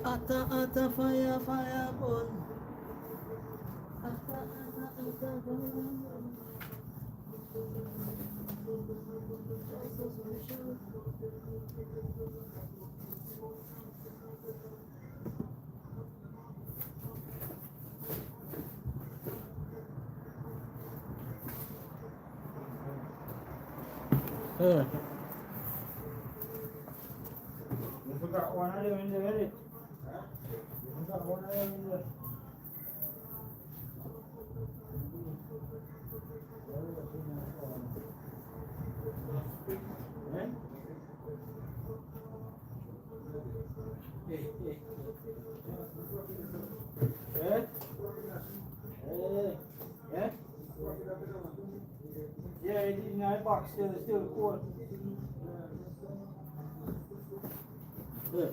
Atta fire fire burn. Atta burn. Yeah. You forgot one of them in the edit. Huh? You forgot one of them in the. Eh? Yeah? Yeah, it's in that box still, it's still cold. Yeah.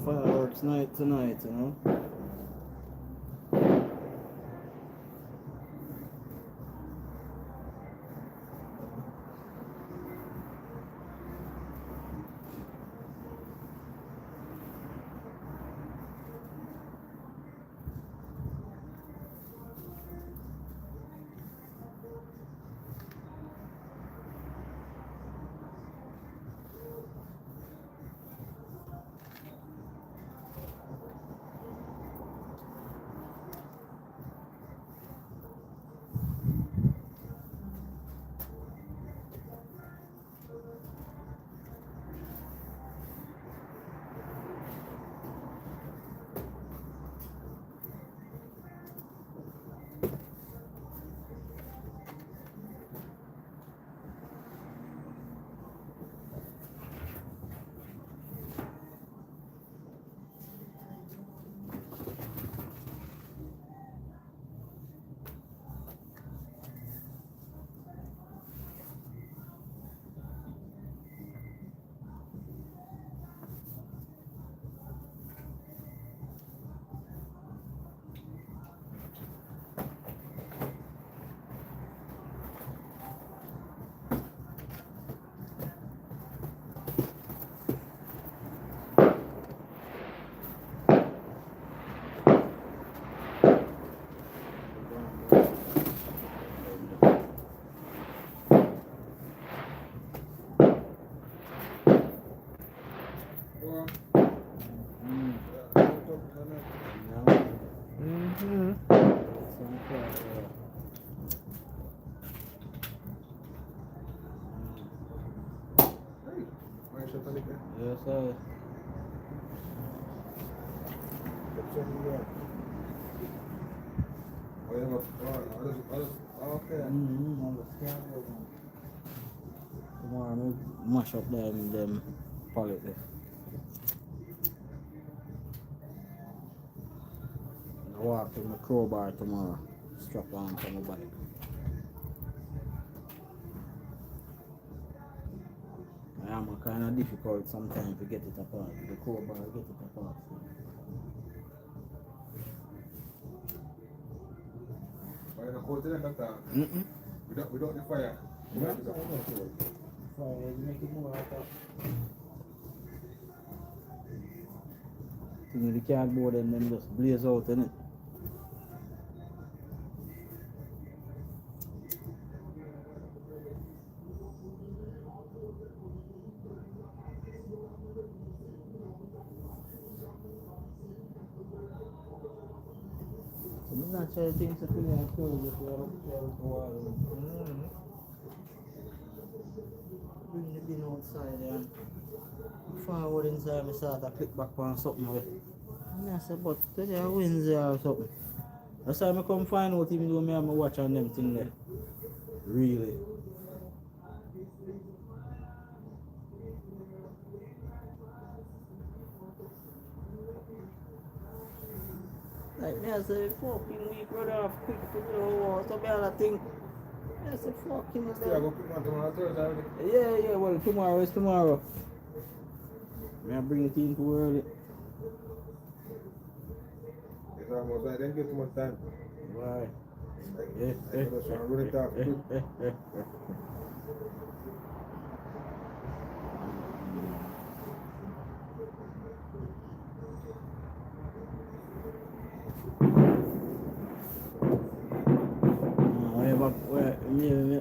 Fireworks night tonight, you know. Yes, sir. Okay. Tomorrow I mash up them pallet there. I walk with my crowbar tomorrow. Strap on to my bike. I am kind of difficult sometimes to get it apart. The crowbar get it apart. Why not cold today, Doctor? Without the fire. Yeah, fire make it more hot. The cardboard and then just blaze out in it. natural things to feel like clothes if you're up there with the wall. Bring the bin outside and forward inside, I start to click back on something with. And I said, but today I Wednesday or something. That's why I come find out even though I have my watch on them thing there. Really. Like me, I said, fucking week, brother, I've quick to the wall, so bad I think. I said, fucking hell. Still, I go pick one tomorrow, Thursday already. Yeah, well, tomorrow is tomorrow. May I bring it in too early? It's almost like I didn't get too much time. Why? I just want to run it off quick.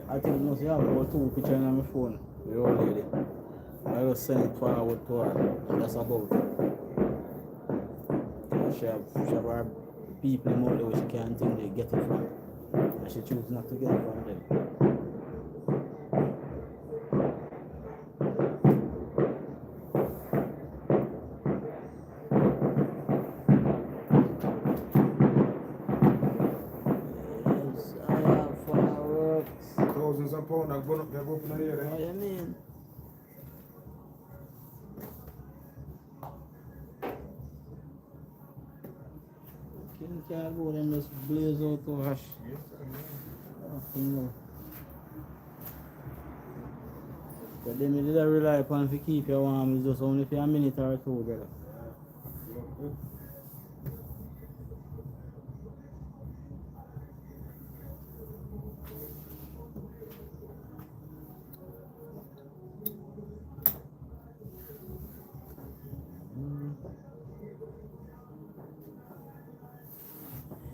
I think I must have about 2 pictures on my phone. The old lady. I just send it forward to her. And that's about it. She have her people in there where she can't think they get it from. And she chooses not to get it from them. Yes, I have fireworks. Thousands of pounds have gone up there, open the What air. do you mean? Can't go and just blaze out to hash. But then you did rely upon if you keep your warm, it's just only for a minute or two, brother.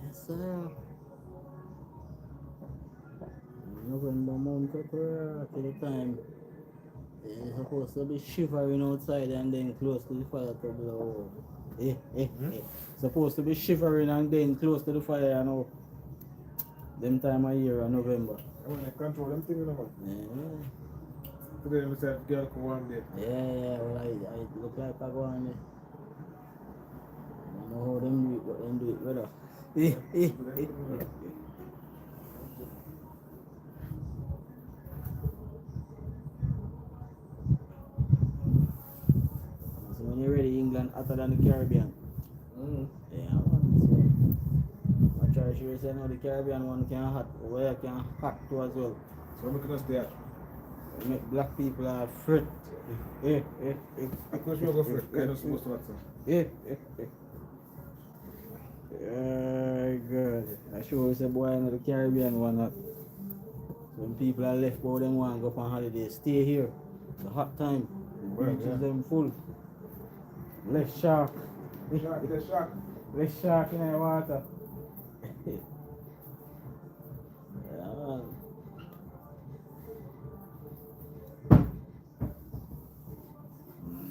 Yes, sir. November month up here till the time. It's supposed to be shivering outside and then close to the fire to blow. Supposed to be shivering and then close to the fire, you know. Them time of year in November. I want to control them things, man. Yeah. Today, I said, girl, come one day. Yeah, well, I look like I go on there. I don't know how them do it, but them do it better. So when you're ready, England hotter than the Caribbean. Yeah, man. So I try to say no, the Caribbean one can hot, where can hot too as well. So I'm going to stay at. Make black people are fret. Of course, we'll go for it. I'm not supposed to watch them. Good. I sure it's a boy in the Caribbean one that when people are left out them want to go up on holiday, stay here. It's a hot time. The beaches them full. Less shark. Less shark in the water. Yeah,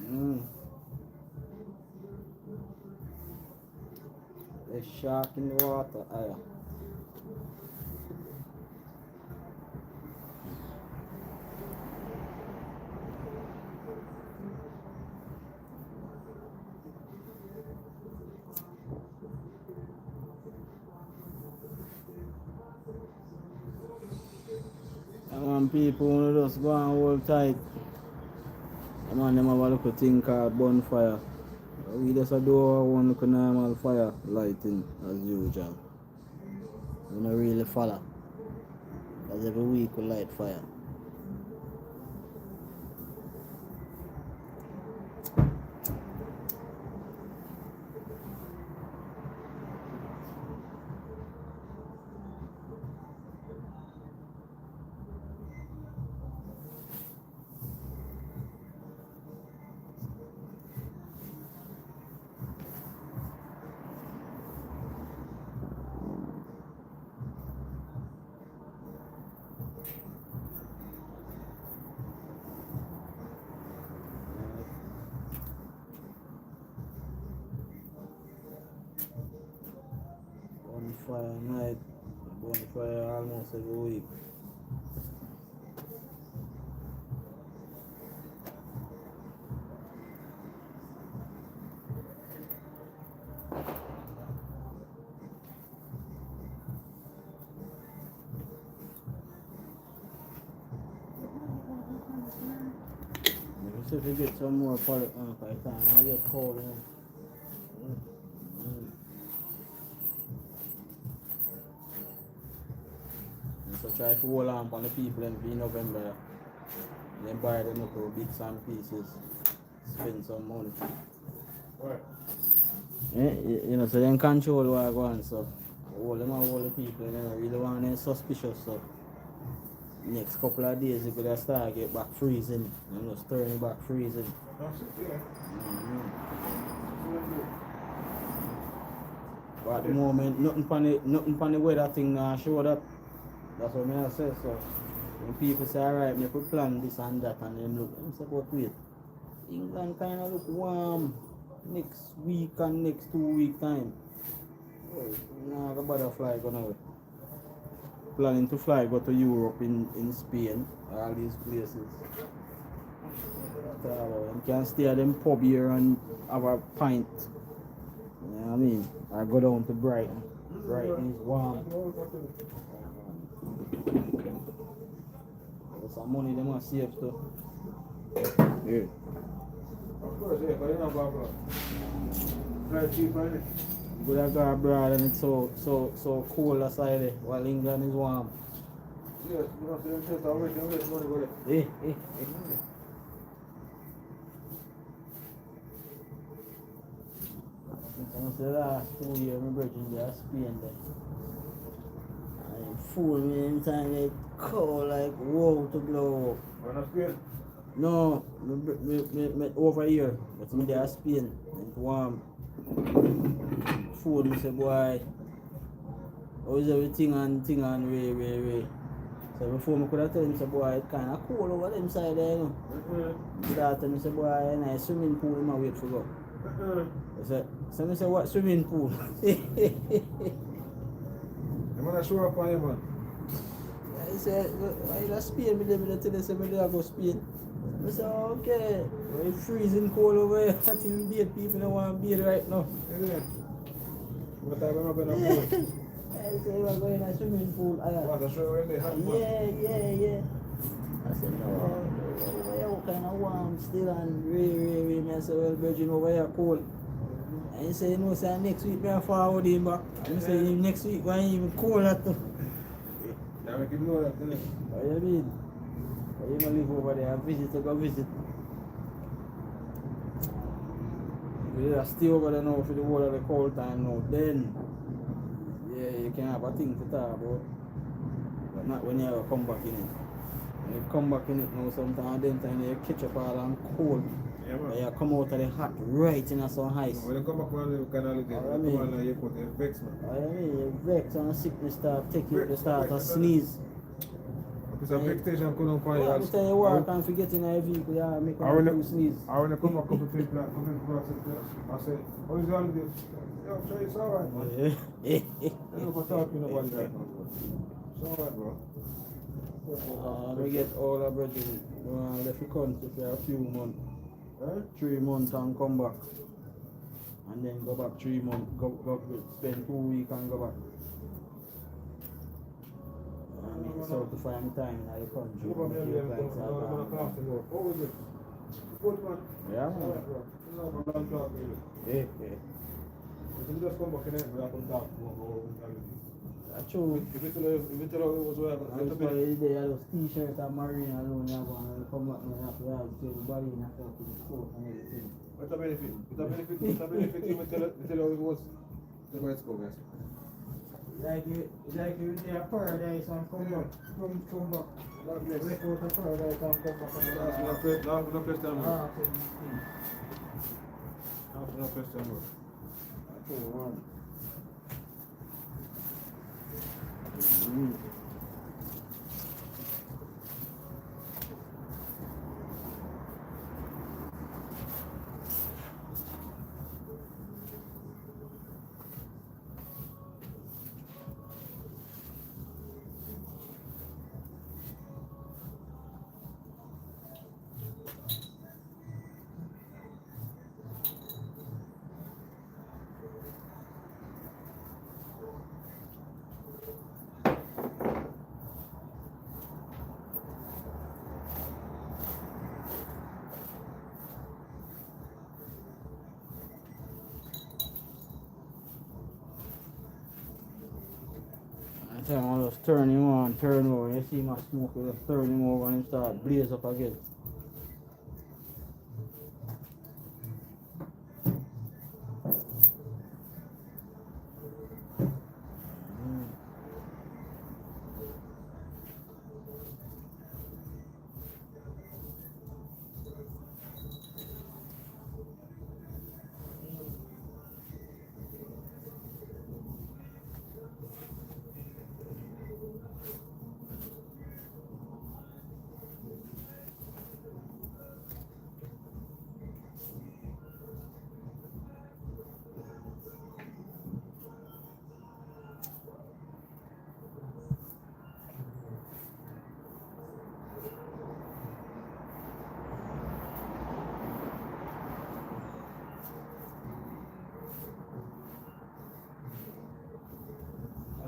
man. There's shark in the water. And people who just go and hold tight. The man them have a little thing called bonfire. We just do our one look normal fire lighting as usual. We don't really follow. Because every week we light fire. bonfire night. Bonfire almost every week. Let's see if we get some more product on by the time I get cold. So try to hold on the people in November. Then buy them up for bits and pieces. Spend some money. What? Yeah, you know, so they can control what I go on. So all the people, you know, really want them suspicious. So next couple of days, you could start get back freezing. And just turning back freezing. That's it, yeah. But at the moment, nothing on the weather thing now show that. That's what I say. So when people say, alright, we could plan this and that, and then look, I say, but wait, England kind of look warm next week and next 2 week time. Well, nah, the butterfly gonna planning to fly go to Europe in Spain, all these places. You can stay at them pub here and have a pint. You know what I mean? I go down to Brighton. Brighton is warm. There's some money they must save too. Yeah. Of course, yeah, but you know about fly cheap, right? Good I go abroad and it's so cold outside there, while England is warm. Yes, you know, so them just always money go Eh. Since the last 2 years, my brethren they are Spain there. I fool me anytime they cold like wow to blow up. Why not Spain? No, me over here, but me there Spain, it's warm. Food me say boy, how is everything and way. So before me could have tell him say boy it's kinda cold over them side there, you know. Started me say boy and I swimming pool in my wait for go. So me say what swimming pool? I'm gonna show up on you, man. I said, I Spain, me tell you say me there go Spain. I said, okay, it's freezing cold over here. I think beard people don't want to beard right now. Yeah. What time am I going to pool? I said, we're going to a swimming pool. Want to show when they have one? Yeah. I said, no, over here kind of warm still and really. I said, well, Virgin over here cold. And he said, you know, say next week I forward him back. And he said, next week why even cold at all. Yeah, we can know that, innit? What do you mean? You gonna live over there and go visit. We just stay over there now for the whole of the cold time now. Then, yeah, you can have a thing to talk about. But not when you ever come back in it. When you come back in it now, sometimes then time you catch up all and cold. Yeah, man. And you come out of the hot right in some ice. When you come back on the canal again, you come on and you put a vex, man. I mean, you vex and sickness start take you to start to sneeze. It's a big station couldn't find Yeah, I'm telling you what, can't forget in a vehicle, yeah, make a sneeze. I when I come back up to people, I say, how is the holiday? Yeah, I'm sure it's alright, man. Yeah. I don't know what talking about right now, bro. It's alright, bro. We get all our brethren left the country for a few months. 3 months and come back. And then go back 3 months, go spend 2 weeks and go back. So to find time in the country. What was it? Good, man. Yeah, man. Yeah. You just come back in here, we have to talk more. That's true. If you tell her it was well, I was probably there, those t-shirts and marine alone, you have to come back and you have to have the body and have to the coat and everything. What's the benefit? You tell her it was the way it's going, guys. Like you there paradise and come back. Come back. Break out of paradise and come back. No question, man. No question, man. Okay, one. time I just turn him on, turn over. You see my smoke, you just turn him over and he start blaze up again.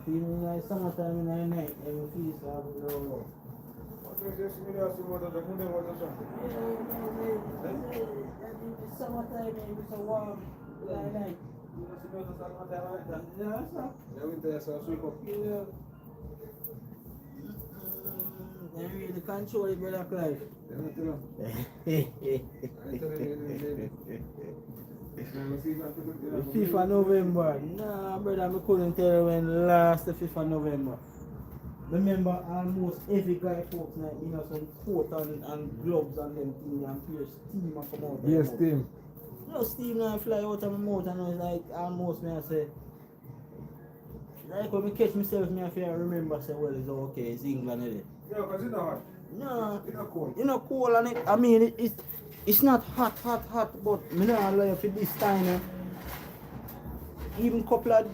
Even in the summertime in the night, every feast I have no. What is this? Me ask you what the moon was or something? The summertime it's so warm. Like night. You know, the summertime like that. Yeah, sir. The winter so sweep up. Yeah. They really control it, brother Clive. Let me tell you. I tell you. The 5th of November. Nah, brother, I couldn't tell you when last the 5th of November. Remember, almost every guy folks now, you know, some coat and gloves and them things and pure steam a come out. Yes, steam. No steam now fly out of my mouth and it's like almost me I say. Like when I catch myself, me I feel I remember say, well, it's okay, it's England, isn't it? Yeah, because it's not hot. No, It's not cold. you know, cold and it, I mean, it's not hot, but me not lie for this time. Even couple of,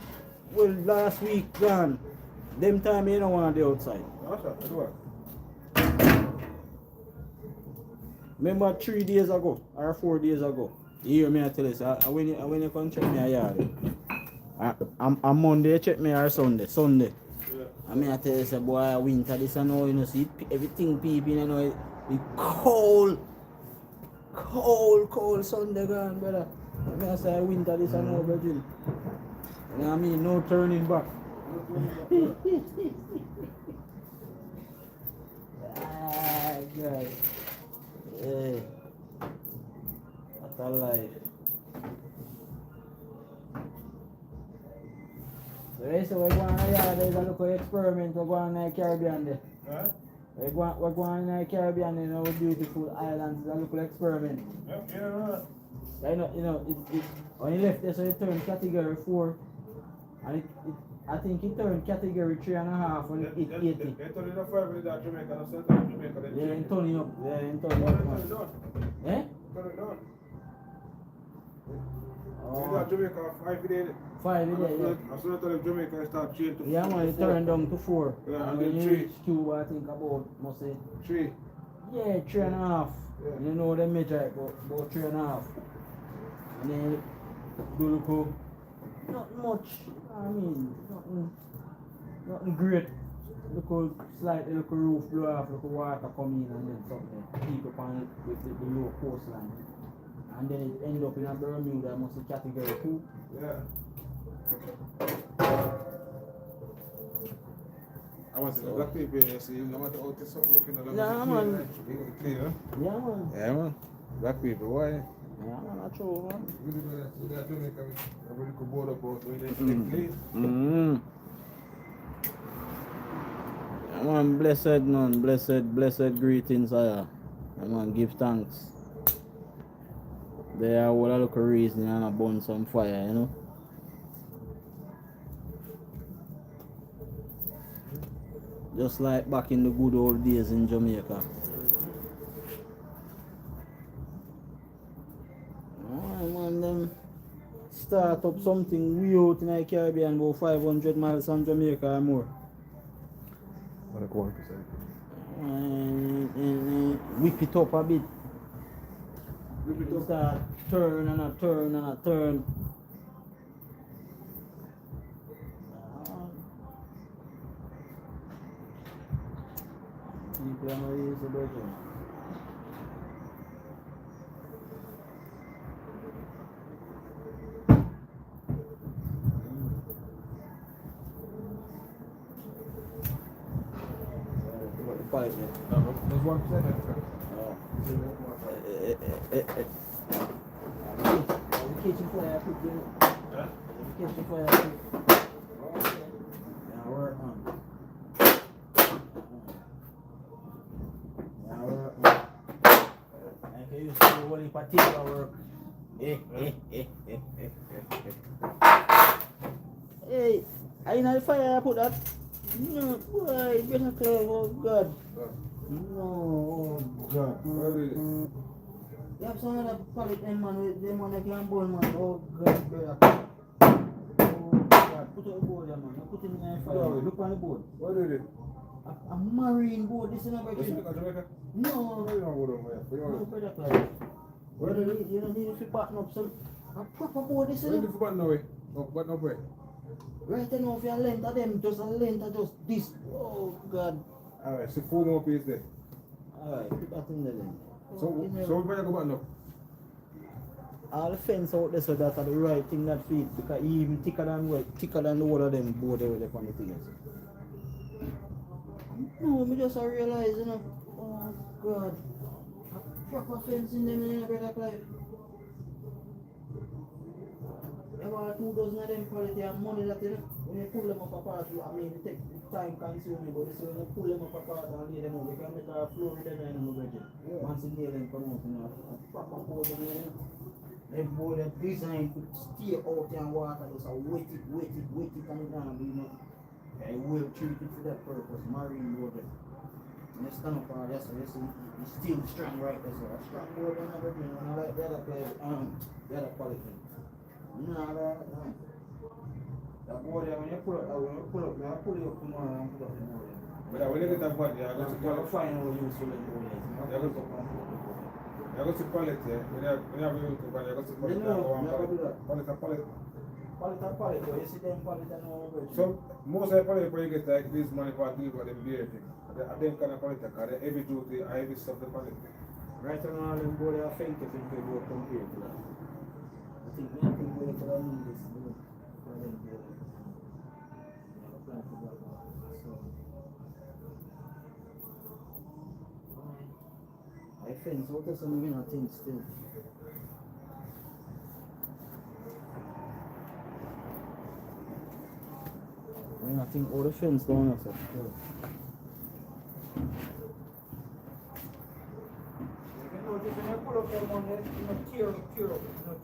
well, last week gone, them time you don't want to be outside. That's right, that's what. Remember 3 days ago, or 4 days ago, you hear me I tell you, so when you come check me a yard, I'm Monday check me or Sunday. Yeah. I mean I tell you, say, boy, winter this and all, you know, see, everything people, you know, it cold Sunday gone, brother. I mean I say winter this and all, brother. You know what I mean? No turning back. Ah, God. Hey. What a life. So they say we're going to yard, there's a little experiment we're going in the Caribbean there. Huh? We're going in the Caribbean in our beautiful islands, it's a little experiment. Yep, yeah, right. You know, when you left there, so you turned category 4, and I think it turned category 3.5 when it hit 80. They told you not forever that Jamaica, no center of Jamaica. Yeah, in turning up. Yeah, in turning Turn it up. down. Eh? Turn it down. Oh. You got Jamaica 5 days. 5 a day, yeah. As soon as I Jamaica start change to Yeah, man, it turned down to 4. Yeah, and and when then you 3. reach Cuba, I think about, must say, 3. yeah, 3.5. Yeah. You know the measure it, about 3.5. And then do look, not much, I mean, nothing great. Look slightly, look roof blow off, look water come in and then something. Keep up on it with the low coastline. And then it end up in a Bermuda, must be category 2. Yeah. I want to see the black people here, see, you know what, out there, something looking at them. Yeah, man. Clear, Yeah, man. yeah, man. Black people, why? Yeah, man, that's true, man. We did that Jamaica, we really could board up out where they clean. Mm-hmm. Yeah, man, blessed greetings, yeah, man, give thanks. There are all a look reason and a burn some fire, you know. Just like back in the good old days in Jamaica. Oh, man, them start up something way out in the Caribbean, about 500 miles from Jamaica or more. What a quarter. And whip it up a bit. You start turn and a turn and a turn. People are not used to it. pallet there. There's one percent. Oh. The kitchen fire quick, you know. Yeah. The kitchen fire quick. Yeah, work, man. Yeah, work, man. I can use to do one particular work. Hey, I know the fire I put that. No, boy, better clear, oh God. No, oh God. What is it? You have some other pallet them man with them one that can burn man. Oh God, better clear. Oh God, put out the board there man. Put it in the fire. Look on the board. What is it? A marine board, this is not What's very it? Jamaica? No, No, you don't go down there. no, better clear. What is it? You don't need to button up some a proper board, this is Where is the button away? Oh, button up where? right now if you length of them, just a length of just this. Oh God. Alright, so 4 more pieces there. Alright, put that in there then. So we better go button up. All the fence out there so that's the right thing that fit because he even thicker than the whole of them board over there on the things. No, me just realize, you know. Oh God. A proper fence in them in a better life. About 2 dozen of them quality and money that you know, when you pull them up apart, I mean it take time consuming, but this when you pull them up apart and lay them out, you can make a floor with them in the budget. Once you nail them come out, you know, a proper board in there. Them board are designed to stay out in water, just wet it and it down, you know. I will treat it for that purpose, marine board. When you stand up on this, you see, it's still strong right there, so a strong board and everything, and I like the other quality. No, that board there, when you pull up, I pull it up tomorrow and put up the board there. But when you get that button, you're going to find out use for the board there. You're going to pallet here. When you have a YouTube, you're going to pallet there. Pallet, but you see them pallet and all over. So, most of the pallet where you get like this money for deliver them beer thing. I them kind of pallet, because they heavy duty, heavy stuff the pallet. Right now, all them board are fake if you go compared to that. I think we're for them this, for them here. I fence out of some winner things still. I think all the fence down there, so. When you pull up them on there, you know,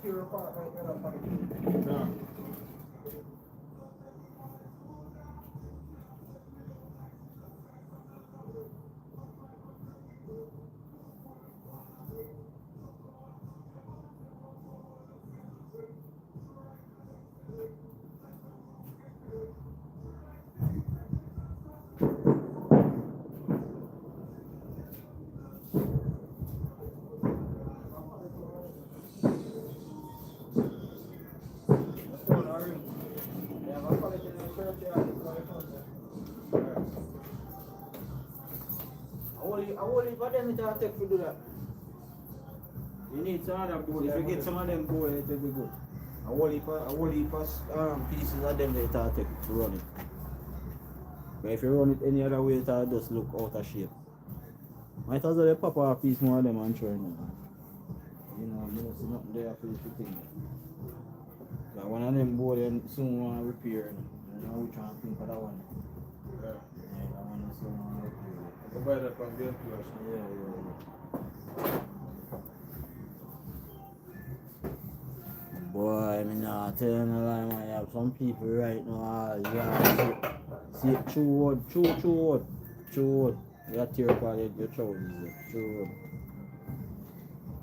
tear apart right there. No. I will for them to take to do that. You need some other board. If you get some of them board, it will be good. I will pieces of them that it take to run it. But if you run it any other way, it will just look out of shape. Might as well pop a piece more of them and try now. You know, you see nothing there for you to think. But one of them board soon want to repair. You know, we try to think of that one. Yeah. Yeah, that one is soon want to repair. I buy that from them to us. Yeah. Boy, I mean, nah, tell you no lie, man. You have some people right now, see it through wood. You tear apart your trousers, through wood.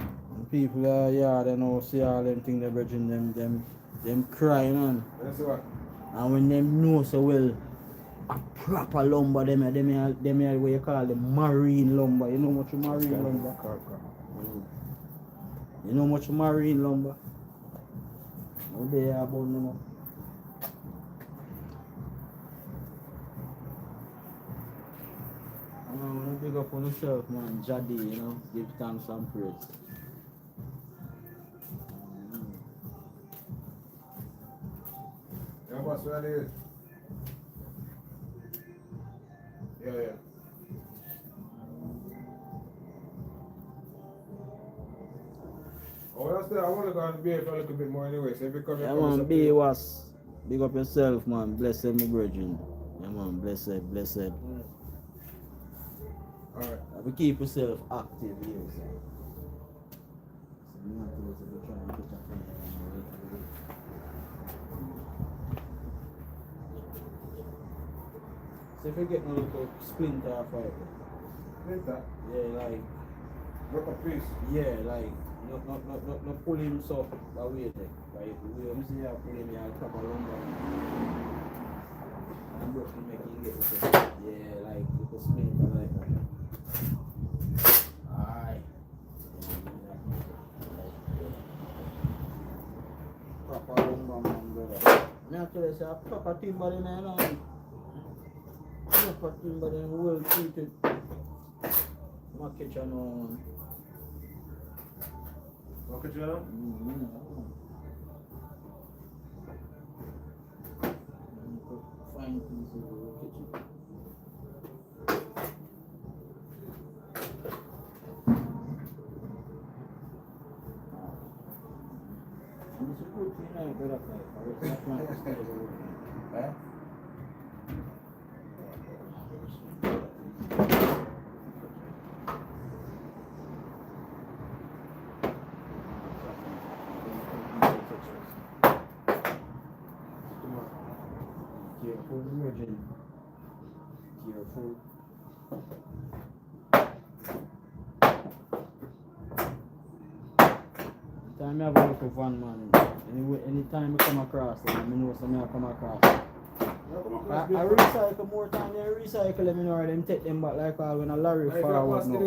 And people are, they know, see all them things they're bridging them cry, man. That's what? And when them know so well, a proper lumber, them are what you call them marine lumber. You know much marine lumber? You know much marine lumber? No, they are about no more. I want to big up on yourself, man. Jadi, you know, give thanks and praise. Yeah, boss, where are they? Yeah. look on beer for a little bit more anyway. So if you come here, Yeah, man, be was. Big up yourself, man. Blessed, my brethren. Yeah, man, blessed, blessed. Alright. We keep yourself active here, so. So, not to try and catch up on so if you get no little splinter off it. Splinter? Yeah, like. Broke a piece? Yeah, like. Not pull him so away there. Like, we see how pull him, I'll top a lumber. And broke him, make him get it. Yeah, like, little splinter like that. Alright. Proper lumber, man, brother. Naturally, say, a proper timber in there, no. Proper timber in the world treated. My kitchen on. What could you know? Fine things in the kitchen. And it's a good thing I got up there. It's not to stay there. Careful, virgin. Careful. Time I have a look of one man. Anytime I come across them, I know something I come across. I recycle more time than I recycle them, you know, or them take them back like all when a lorry forward now.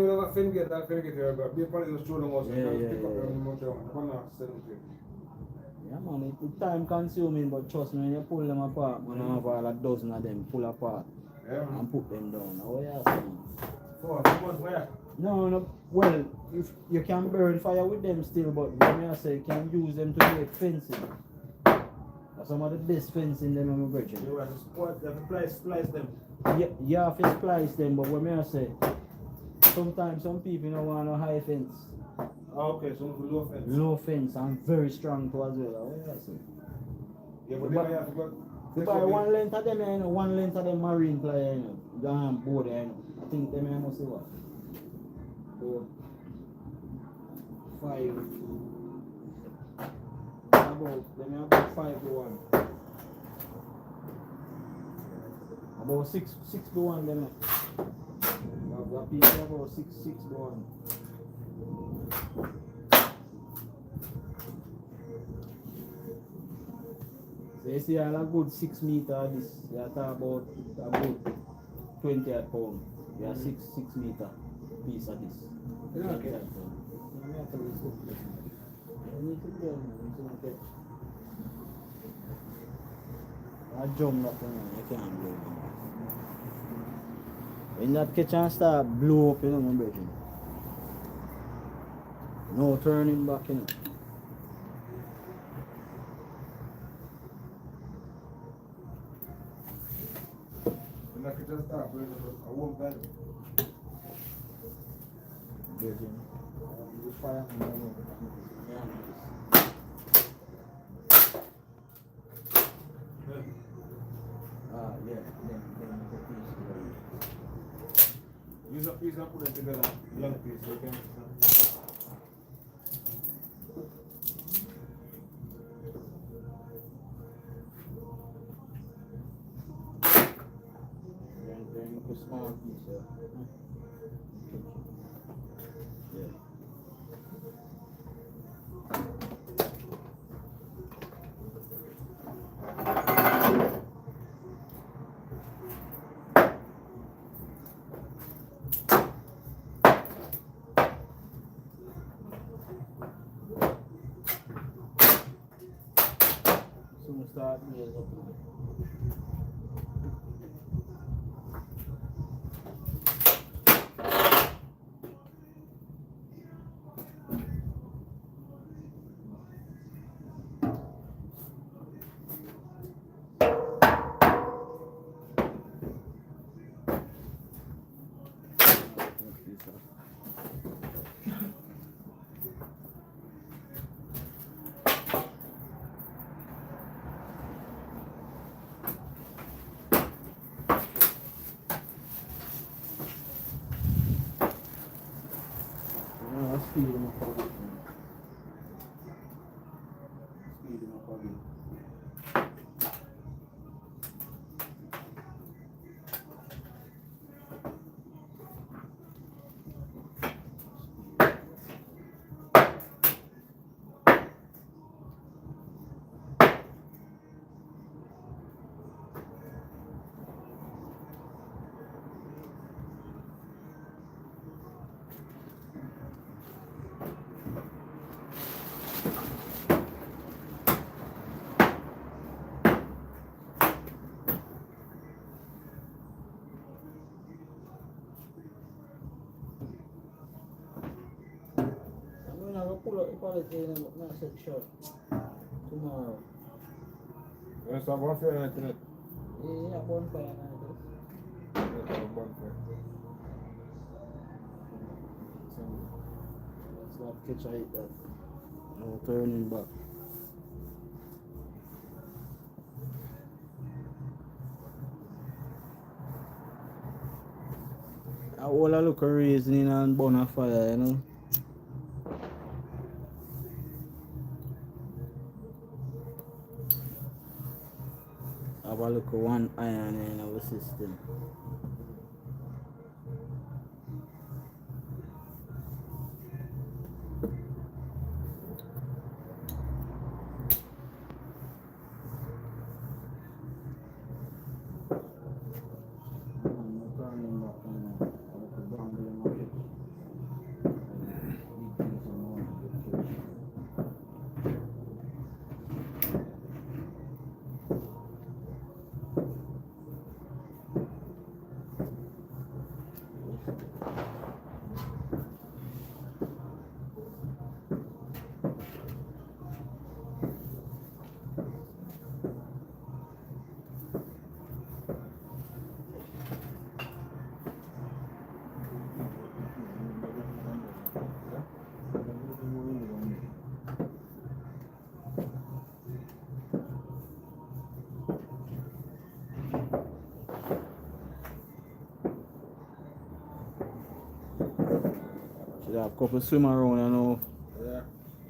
Yeah man, it's time consuming, but trust me, when you pull them apart, man, I have all a dozen of them pull apart and put them down. Oh yeah, Where? no, well, if you can burn fire with them still, but when I say you can use them to make fencing. That's some of the best fencing them in my brethren. You have to splice them. Yeah, you have to splice them, but when I say, sometimes some people don't want a high fence. Okay, so low fence. Low fence and very strong too as well. Oh yeah, see. Yeah, but then I have to go. You buy one length of them, you know, one length of them marine player, you know, board, you know. I think them I must say what? 4, 5. About 5 to 1. About 6 to 1 them. About 6 to 1. So you see all a good 6 meter this, you talk about a good 20 pound. You have 6 meter piece of this. Okay. I jump up and you can't blow. When that kitchen start blow up, you know, my brother. No turning back, you know. When that kitchen start blowing up, I won't bend. Virgin. The fire and then Use a piece and put it together, long piece, so you can. Then a small piece, yeah. Soon start meals up. speed him up a bit. Speed him up a bit. I'm gonna pull up the quality and I'm not set short tomorrow. You want some bonfire night tonight? Yeah, bonfire night. Let's have a bonfire. Let's not catch I hit that. No turning back. I all I look a reasoning and burn a fire, you know. Have a look at one iron in our system. Should have a couple swim around, you know. Yeah.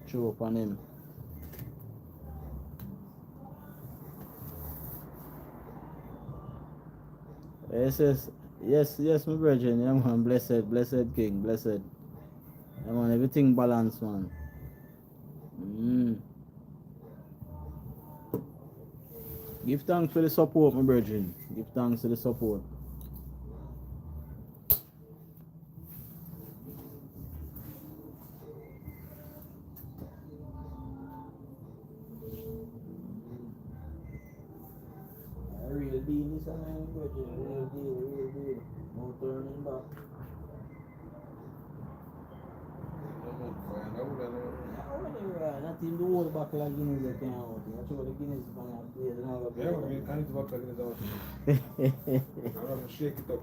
Throw up on him. Yes, my brethren, yeah man, blessed king, blessed. Yeah man, everything balanced, man. Give thanks for the support, my brethren. Give thanks for the support. Real deal this one, my brethren. Real deal. No turning back. Not in the whole buckle of Guinness that came out. That's what the Guinness is going to play. Yeah, but we can't buckle Guinness out. I'm going to shake it up.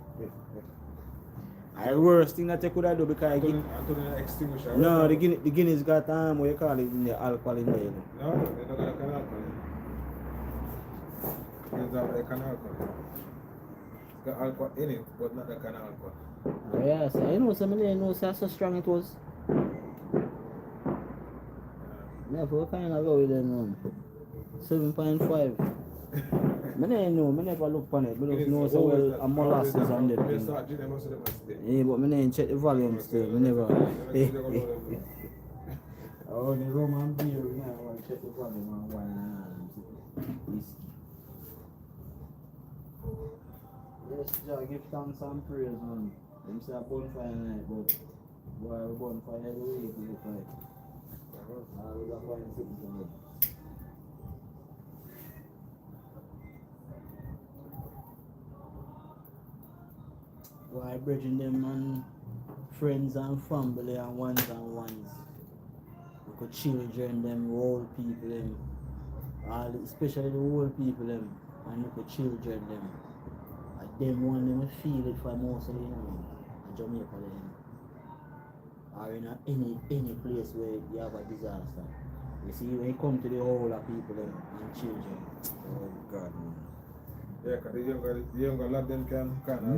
The worst thing that you could have done because I'm turning an extinguisher. no, the Guinness got what you call it in the alcohol in there. No, they're not going to alcohol. Guinness have the can alcohol. It's got alcohol in it, but not the can alcohol. Oh, yeah, so you know, some of them know so strong it was. Never kind of go with them 7.5. I never look on it, but I know so well a molasses on it. Yeah, but I never check the volume still. I never. Oh, the rum and beer, we never check the volume and wine and whiskey. Yes, Jah, give thanks and praise, man. Them say a bonfire night, but why a bonfire every week we look like. Always a fine sitting to me. Why bridging them and friends and family and ones. Look at children, them old people, them. Especially the old people, them. And look at children, them. And them one them feel it for most of the Jamaica, them. Or in any place where you have a disaster. You see, when you come to the whole of people and children, oh God, man. Yeah, because the younger lad them can.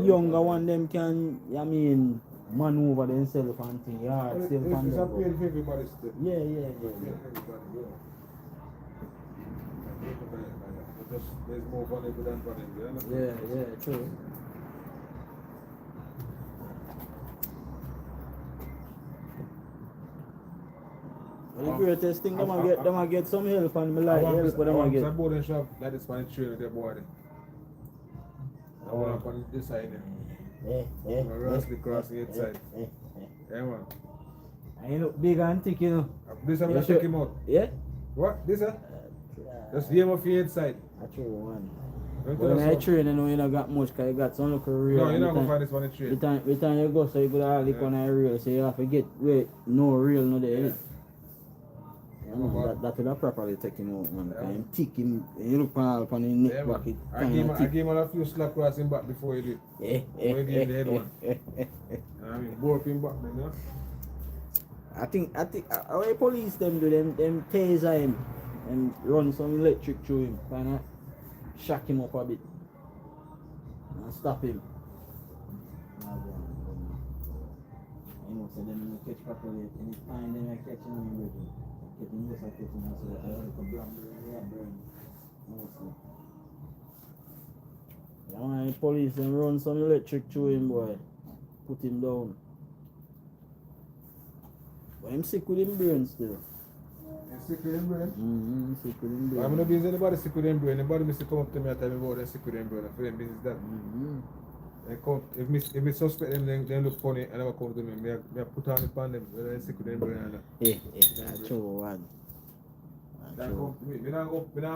Younger one them can, I mean, maneuver themselves and things. Yeah, But still it's can a them. pain for everybody still. Yeah. Pain for everybody, yeah. But just, there's more vulnerable than vulnerable, you understand? Yeah, true. But the greatest thing, them a get some help and me like help what them a get. I bought and shop like this man train with their body. I want up on this side there. Rusty crossing the side. Yeah, man. And you look big and thick, you know. This I'm gonna check him out. Yeah? What? This just the aim of your inside. I true one. Don't When tell I us train, you know, you don't got much because you got some local real. no, you're not gonna find this one in The train. time you go, so you go to hardly on a real, so you have to get wait, no real, no there. Yeah. Yeah, man, that would have properly take him out, man. Yeah. I'm thick him, you look all upon his neck Yeah, back. man. I gave him a few slap across him back before he did. Before he gave him the head one. I mean, bore up him back then, yeah? I think how the police them do them taser him and run some electric through him, kinda shock him up a bit and stop him. You know, so then you catch properly. Any time then I catch him on the catching this, I catch him so I have to burn. Yeah, man, the police them run some electric through him, boy. Put him down. But I'm sick with him brain still. You sick with him brain? Sick with him brain. I'm not busy anybody sick with him brain. Anybody miss to come up to me and tell me about them sick with him brain. For them business that. They come, if me suspect them, then look funny and never come to me. Me put on the pan them whether they sick with them brain or not. That's true, one. They come to me. Me not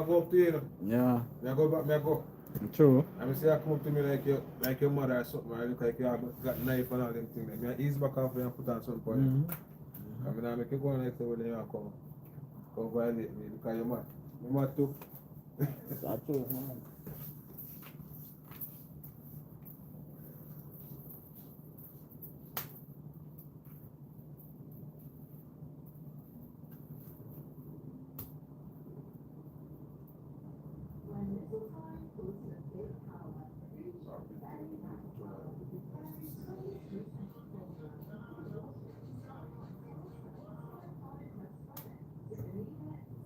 go up to you, you know. Yeah. Me I go back, me I go. True. I mean, say I come up to me like your mother or something. I look like you have got knife and all them things. Me I ease back off and put on something for you. I mean, I make you go on like when you come violate me because you're mad. You're mad too. That's true, man.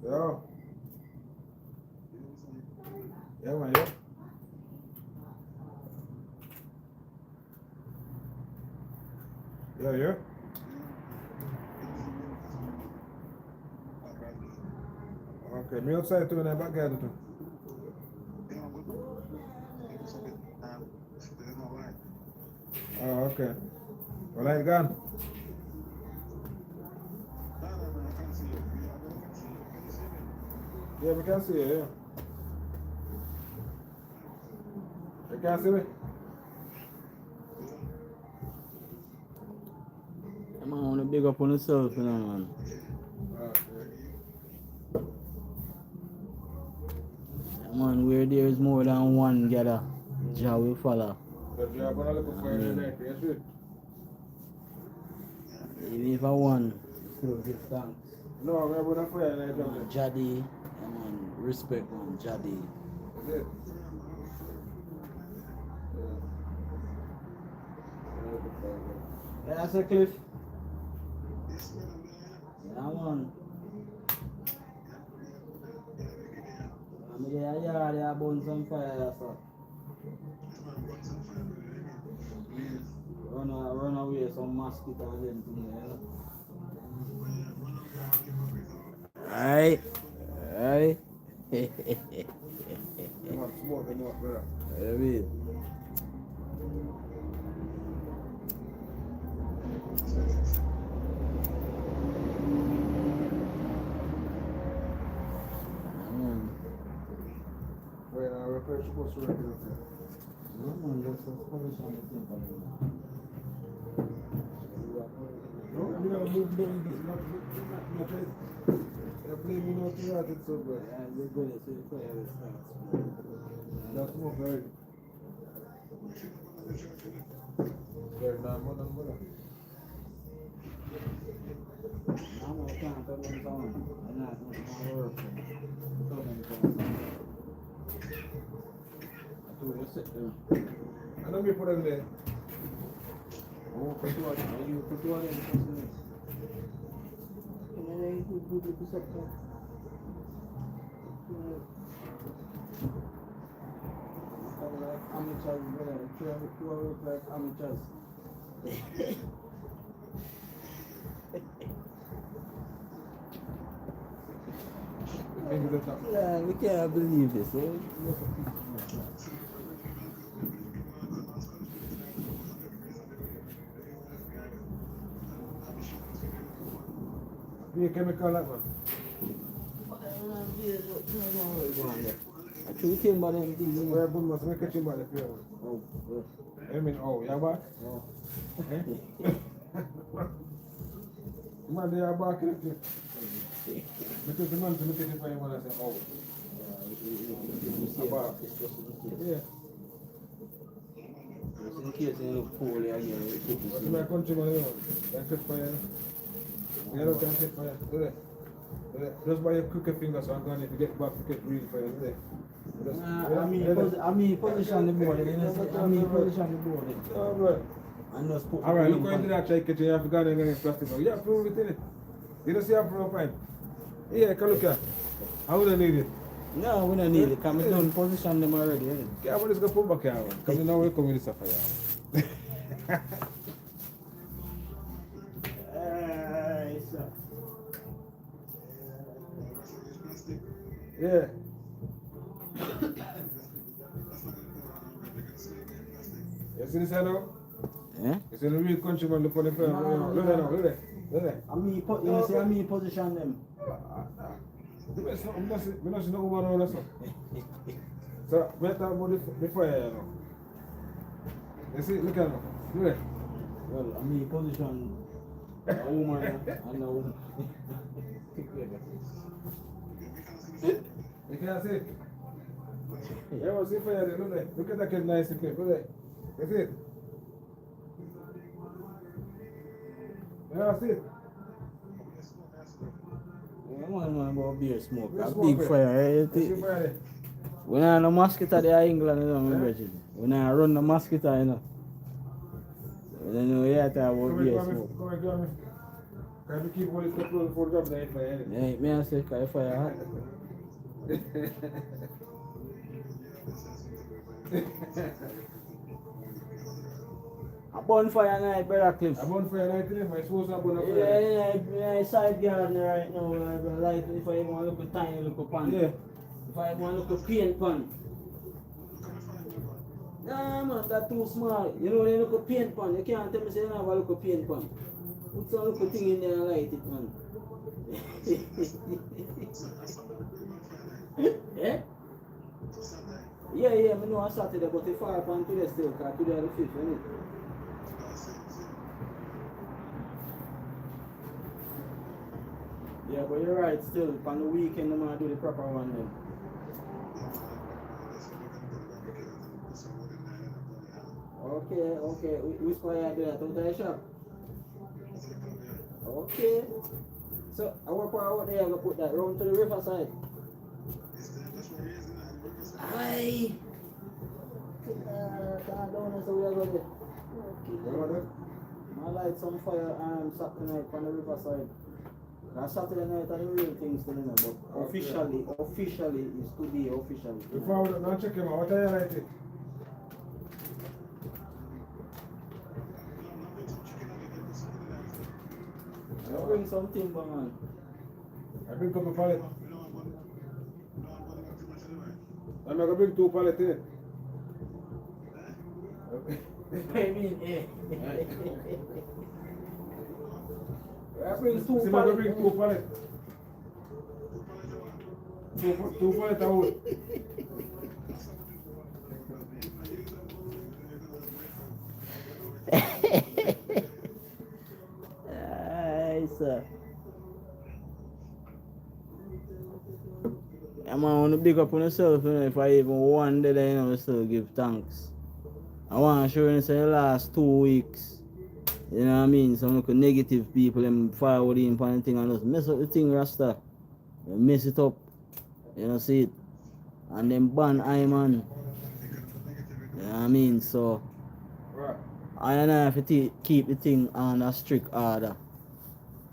Yeah. Yeah, man, yeah. Yeah. Okay, me outside too in the backyard too. Oh, okay. Well, I gone. Yeah, we can see it, yeah. You can see me? Man, I want to big up on yourself, you know, man. Man, where there is more than one gather, Jah will follow. But you are going to look for it in there, yes, sir. Even if I won, still give thanks. No, we're going to fire in there. Jadi, man, respect, man, Jadi. That's it. Yeah, that's a cliff. Yeah, man. I'm there, yeah, they are burn some fire, so. Run away some mosquitoes and things, you know. Aye. I'm not smoking up, brother. I mean. Wait, I repair supposed to repair it. No, man, that's a polish on the thing. No, you don't move them, not it. They're playing me not to rot it so good. Yeah, you're good at it, so it starts. That's more very. Very not more than more. I'm not trying to put them on. I'm not going to work. I know me put them there. Oh, ketua you ketua dia di sini. Ini good besar kan. Like amateurs, two look like amateurs. Yeah, we can't believe this. Be a chemical like man. Actually, came by them things. Where I must make a chimba the fear. Oh, I mean, oh, you back? oh. Man, they are back in it. Because the man to make it for him when I say, oh. Yeah. Just in case you look poorly again. What's my countryman, you know? That's it for you. The other can fit for you. Do that. Just buy your crooked finger so I'm going to get back to get real for you. Do that. I mean, position the board. I mean, position the board. Oh, bro. And just put Alright, look into that check kitchen. You have to go and get plastic. You have to prove it in it. You don't see how proof pipe. Yeah, come look here. I wouldn't need it. No, we don't need it. Come down position them already. Yeah, but it's going to put back here. Come now, we come with this stuff here. Yeah. You see this here now? Yeah? You see the real countryman look on the film. Look there now, look there. Look there. I mean, position them. We don't see no woman around us. So, we talk about the fire, you know. You see, look at them. Look there. Well, I mean, position a woman and a woman. You can't see it. Yeah, well, see fire there, look there. Look at that kid nice clip, look there. You see it? Yeah, see it? Yeah, man, about beer smoke. Beer A smoke, big fire. You see fire there? We don't have no mosquito there in England, you know, my brother. We don't run the mosquito, you know. We don't know yet about beer smoke. Come and grab me. Can you keep all this control before drop the fire? Yeah, me I say, cause fire hot. A bonfire night, brother Cliff. A bonfire night, my supposed to burn a fire. Yeah, side garden right now. Like if I want to look a tiny little pan. Yeah. If I want to look a paint pan. Nah, man, that's too small. You know, they look a paint pan. You can't tell me say you don't have a look a paint pan. Put some little thing in there and light it, man. Yeah? Yeah, I know on Saturday, but if I pan today still, because today is the 5th, isn't it? Yeah, but you're right, still, on the weekend, I'm going to do the proper one then. Okay, which way I do that? Out of the shop? Okay. So, I work out there, I'm going to put that round to the riverside. Aye. Down so we are going to I light some fire Saturday night on the riverside. Saturday night are the real things to know, but officially is today officially. Before we don't check him out, what are you lighting? I'll bring some timber, man. I bring a couple pallets. I'm going to bring 2 pallets in. I mean, yeah. I bring 2 See, I'm going to pallets. bring 2 pallets. 2 pallets of wood. Sir. I'm going to big up on yourself, you know, if I even one day, you know, still give thanks. I want to show you the last 2 weeks, you know what I mean? Some look negative people, them forward in for anything and just mess up the thing, Rasta. They mess it up, you know, see it. And then ban I man. You know what I mean? So, Right. I have to keep the thing on a strict order.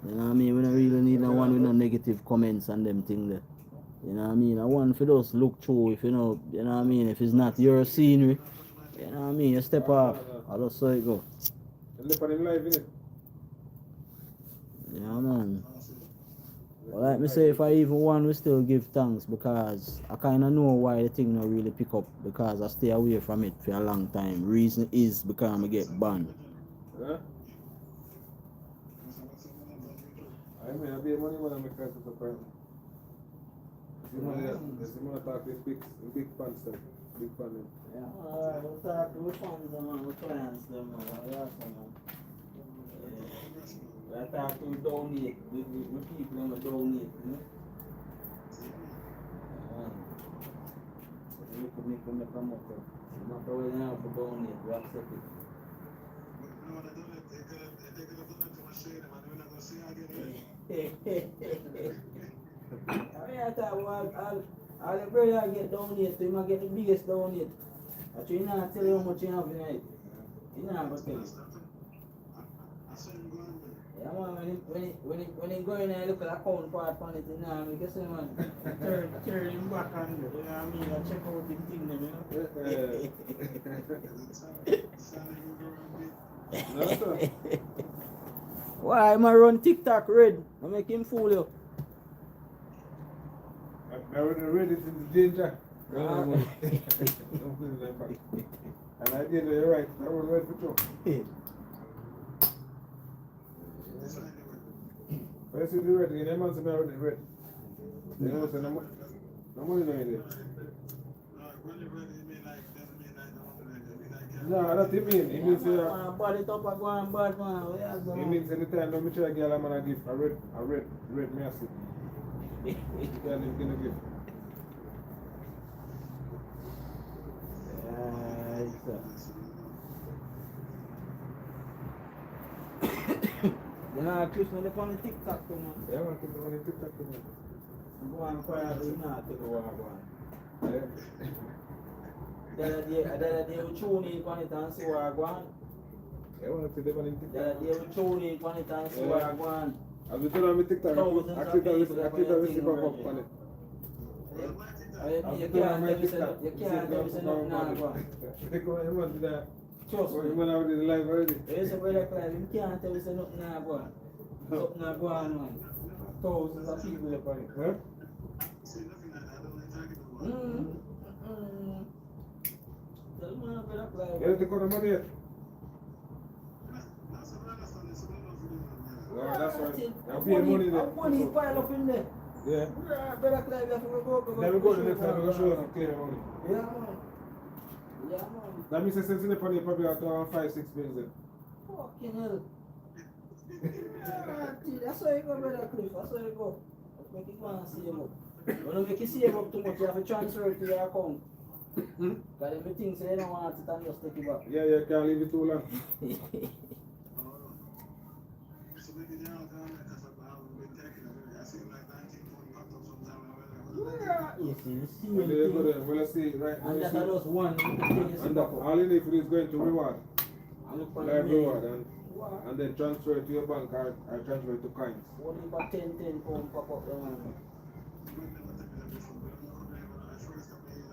You know what I mean? We don't really need no one with no negative comments and them thing there. You know what I mean? I want for those look through if you know what I mean, if it's not your scenery, you know what I mean, you step off. I just saw it go. And look at him live, innit? Yeah man. Well, like me say, if I even want, we still give thanks because I kind of know why the thing not really pick up because I stay away from it for a long time. Reason is because I get banned. Huh? I mean, I'll be money when I make that surprise. You want to talk with big fans, stuff. Big fan. Yeah, we'll talk with fans and with clients, them, yeah, I talk to donate, with people who donate, you know. You could make them come up with. No matter where you have to donate, we accept it. I mean, I thought, well, all the brother get donate, so you might get the biggest donate. But you not tell you how much you have in it. You not going to tell you. Yeah, man, when he go in there, look at the account part on it, you know, I guess, man, turn him back on, you know what I mean, and check out the thing, you know. No, sir. Why am I run TikTok red? I make him fool you. I already read it in the danger. Alright. And I did it right. I was right for sure. But I see the red, the man said I already read. You know, so no money no in there. No, I don't mean. It means body top of one bad man. it means anytime no me try a girl I'm gonna give. I read me a see. You can't give a gift. You know, Chris, when they come on TikTok too much. Yeah, man, keep on TikTok to me. Go on quiet, you know, take a walk on. Yeah. The other day we tune in on it and see where I go on. Yeah, I want to see them on TikTok. The other day we tune in on it and see where I go on. I've been telling me TikTok, I click on this pop up on it. You can't tell me say nothing now go on. They go on, you want to do that. Trust me. You want to do the live already. There's a brother client, you can't tell me say nothing now go on. Something now go on, man. Thousands of people there for it. Huh? Tell me now, brother client. You have to go to money yet? No, that's right. I'll pay money there. Money pile up in there. Yeah. Brother client, you have to go. Then we go to the next time, we're going to show us clear money. Yeah, man. Yeah, man. That means since in the money, probably have to have 5-6 bills in. Fucking hell. That's why you go, brother Cliff. That's why you go. Make it one and save up. When you make it save up too much, you have to transfer it to your account. Because everything say you don't want it and just take it back. Yeah, you can't leave it too long. You see, Well, let's see, right? and that's just one. And all you need for this is going to reward. I look for Live the reward. And then transfer it to your bank or transfer it to coins. what about 10 pound pop up there, man?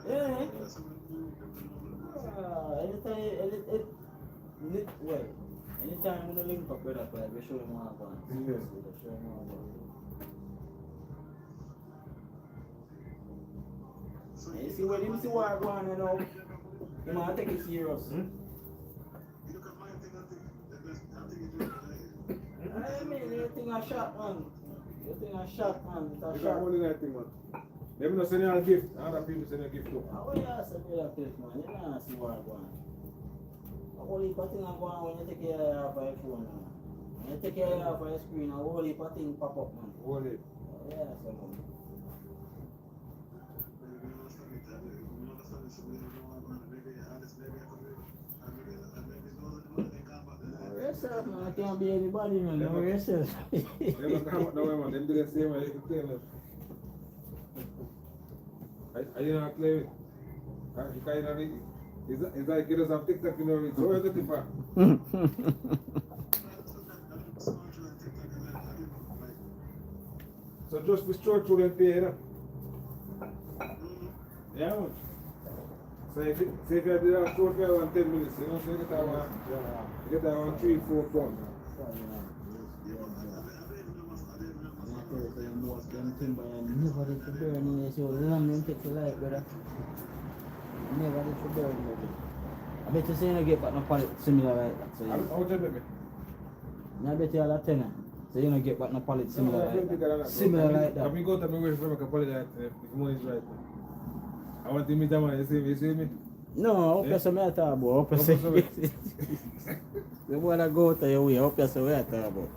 Yeah. Anytime when you link up with that guy, we show him how to seriously, we show him how to. You see when him see what I want, you know, he might take it serious. I mean, you think I shot, man. You think I shot, man. It's a You shot. got money that thing, man. Let me not send you a gift. Other people send you a gift too. How you ask me that place, man? You don't see what I want. A whole heap of things go on when you take your eye off your phone, man. When you take your eye off your screen, a whole heap of things pop up, man. Hold it. Yeah, so man. Yourself, man. I can't be anybody, man. Know yourself. They don't come out the way, man. Them do the same way. You can tell them. I didn't have to play with. It's like you just have TikTok, you know, it's always the different. So just be straight through them pay, you know? Yeah, man. So if you do that short pay 10 minutes, you know, so you get that one 3-4 pounds. Them timber and never did to burn in so long them take to light, brother. Never did to burn in. I bet you say you don't get back no pallet similar like that. So How much you bet me? I bet you all a tenner. So you don't get back no pallet similar like that. Similar like that. I mean, go to me where I can put it at if the money is right. I want to meet that man, you see me? No, up here me I talk about. Up here the boy that go out of your way, up here so we I talk about.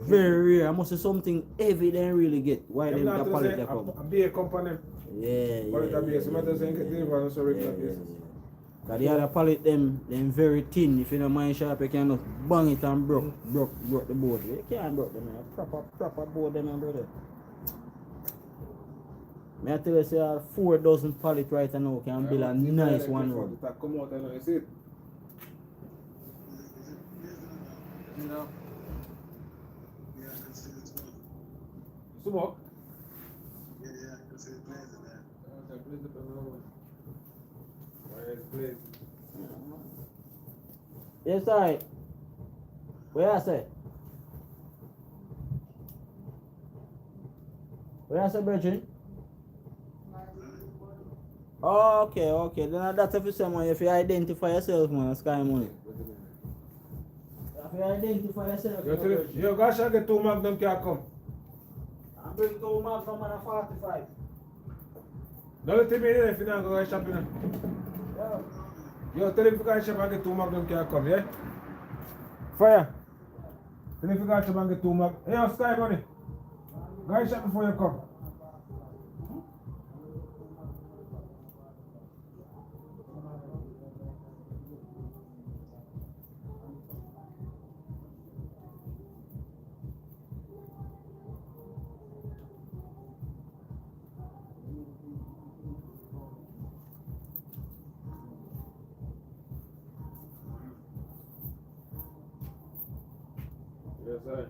Very rare. I must say something heavy they really get. Why them the pallet they come? A beer company. Yeah. Somebody saying get delivered on some regular basis. Cause the other pallet them very thin. If you don't mind sharp, you can just bang it and broke the board. You can't broke them. Proper board them, brother. May I tell you, say 4 dozen pallet right now can build a nice one road. Come out and you see it. You know. Smoke? Yeah, I can see it blazing there. Where is blazing? Yes, I. Where I say? Where I say, Bridget? Oh, okay. Then that's if you say, man, if you identify yourself, man, Sky Money. If you identify yourself, yo, gosh, I get 2 Magnum can come. I bring 2 Magnum and a 45. Don't tell me if you don't go shopping. Yeah. Yo, tell him if you go shop and get 2 Magnum can come, yeah? Fire. Tell him if you go shop and get 2 Magnum. Hey, yo, Sky Money. Go shop before you come. Yes, sir.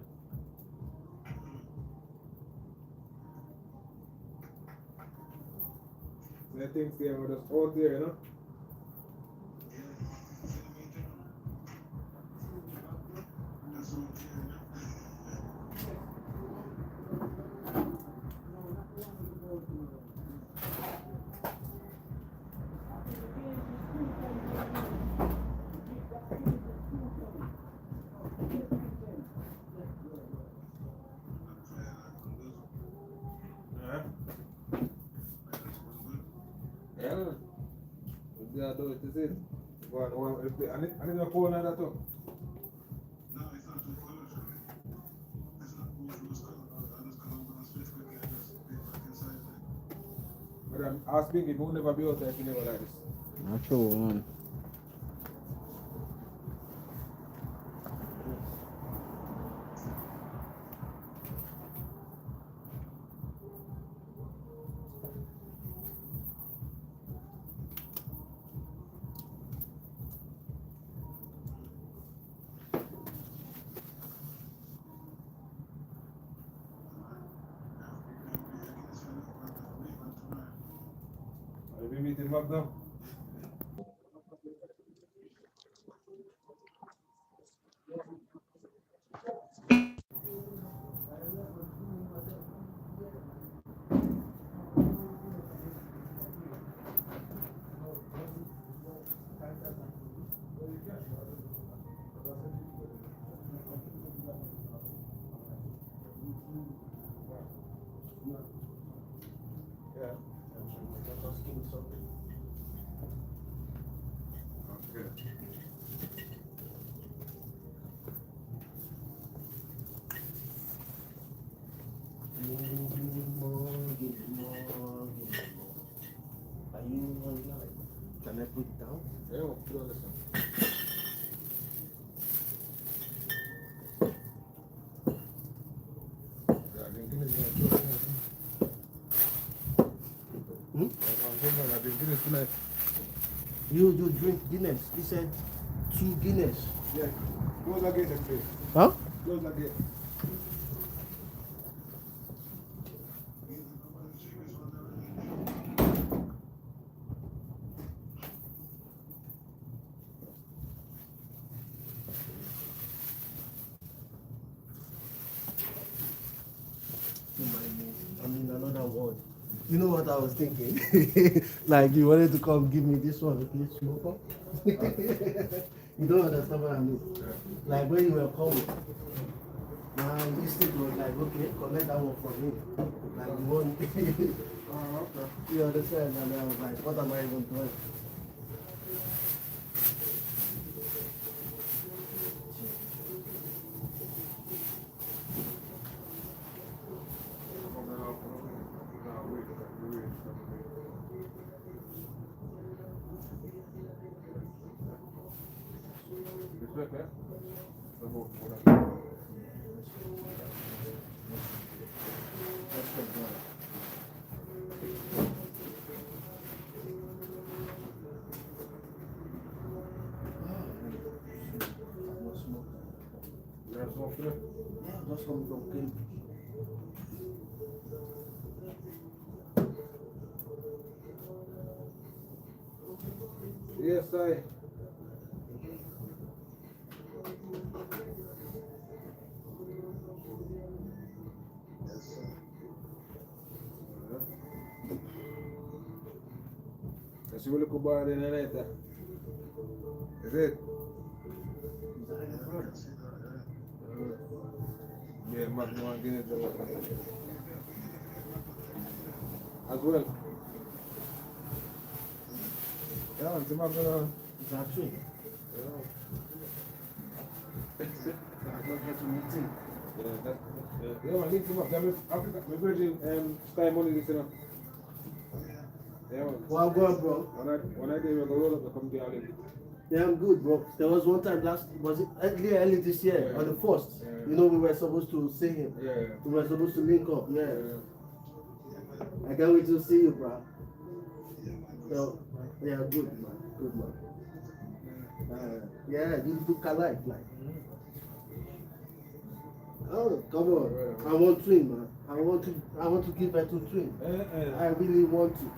The things there were just out there, you know? Yeah. They are doing it, is it? I need a phone on that too. No, it's not too close. It's not too close. I just come up on the switch quickly and just be back inside. But I'm asking if you'll never be out there if you never like this. Not sure, man. Are you meeting back now? Yeah. Okay. Can I put it down? Yeah, put on this one. Yeah, I didn't give it tonight. I've been Guinness tonight. You drink Guinness. He said 2 Guinness. Yeah. Close again, please. Huh? Close again. I mean another word. You know what I was thinking? Like you wanted to come give me this one, okay, smoker? You don't understand what I mean? Like when you were coming, my instinct was like, okay, collect that one from him. Like you want Okay. you understand? And I was like, what am I even doing? Respect that. That's what God. You have smoke today? Yeah, that's coming from Cambridge. Yes, I. Si vuole cubare nell'eta. Is it? Yeah, Magno again. As well. Yeah, it's Magno. It's actually. I don't get to meeting. Yeah, man, need to come up. Africa, my virgin Sky Money this year. Yeah, man. Well, go on, bro. When I did, we go roll up the come to Allen. Yeah, I'm good, bro. There was one time was it early this year, Yeah. on the 1st? Yeah. You know, we were supposed to see him. Yeah. We were supposed to link up, yeah. I can't wait to see you, bro. So, yeah, good, man. Good, man. Yeah, you look alike, like. Oh, come on. I want twin, man. I want to give birth to twin. I really want to.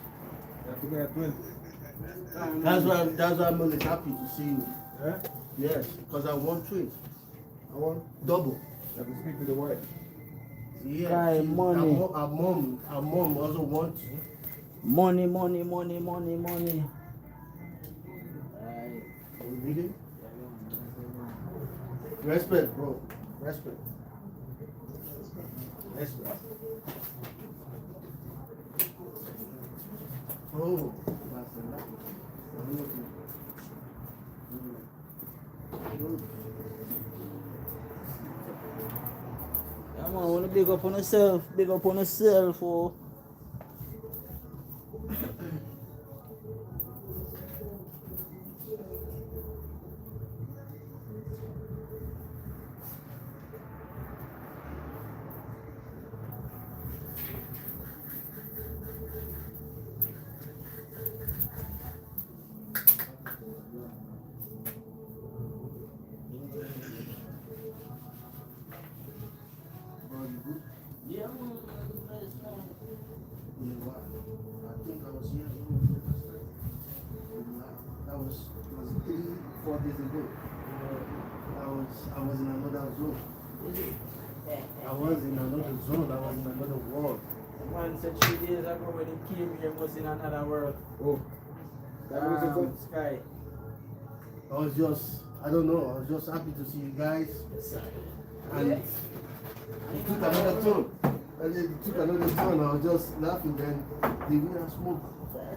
I think I have twins. That's why I'm really happy to see you. Yeah? Yes, because I want twins. I want double. I have to speak to the wife. Yeah, Guy, money. Our mom also wants. Money, money, money, money, money. You read it? Respect, bro. Respect. Respect. Oh, that's a lot. Yeah, man, wanna big up on yourself. Big up on yourself, oh. Yeah, man. You know what? I think I was here the last time. That was 3-4 days ago. I was in another zone. I was in another zone. I was in another world. The man said 3 days ago when he came here was in another world. Oh. That was it, sir? Sky. I was just, I don't know. I was just happy to see you guys. And it took another turn. And then it took another turn. I was just laughing. Then the winner smoke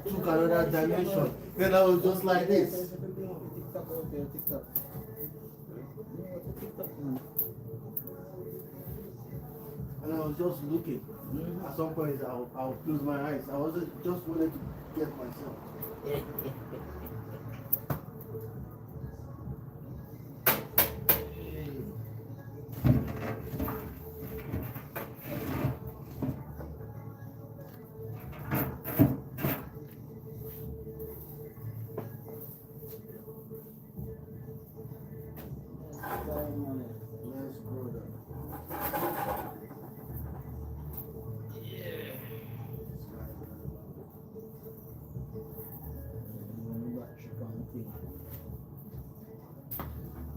took another dimension. Then I was just like this. TikTok out there, TikTok. And I was just looking. At some point, I'll close my eyes. I wasn't just wanted to get myself.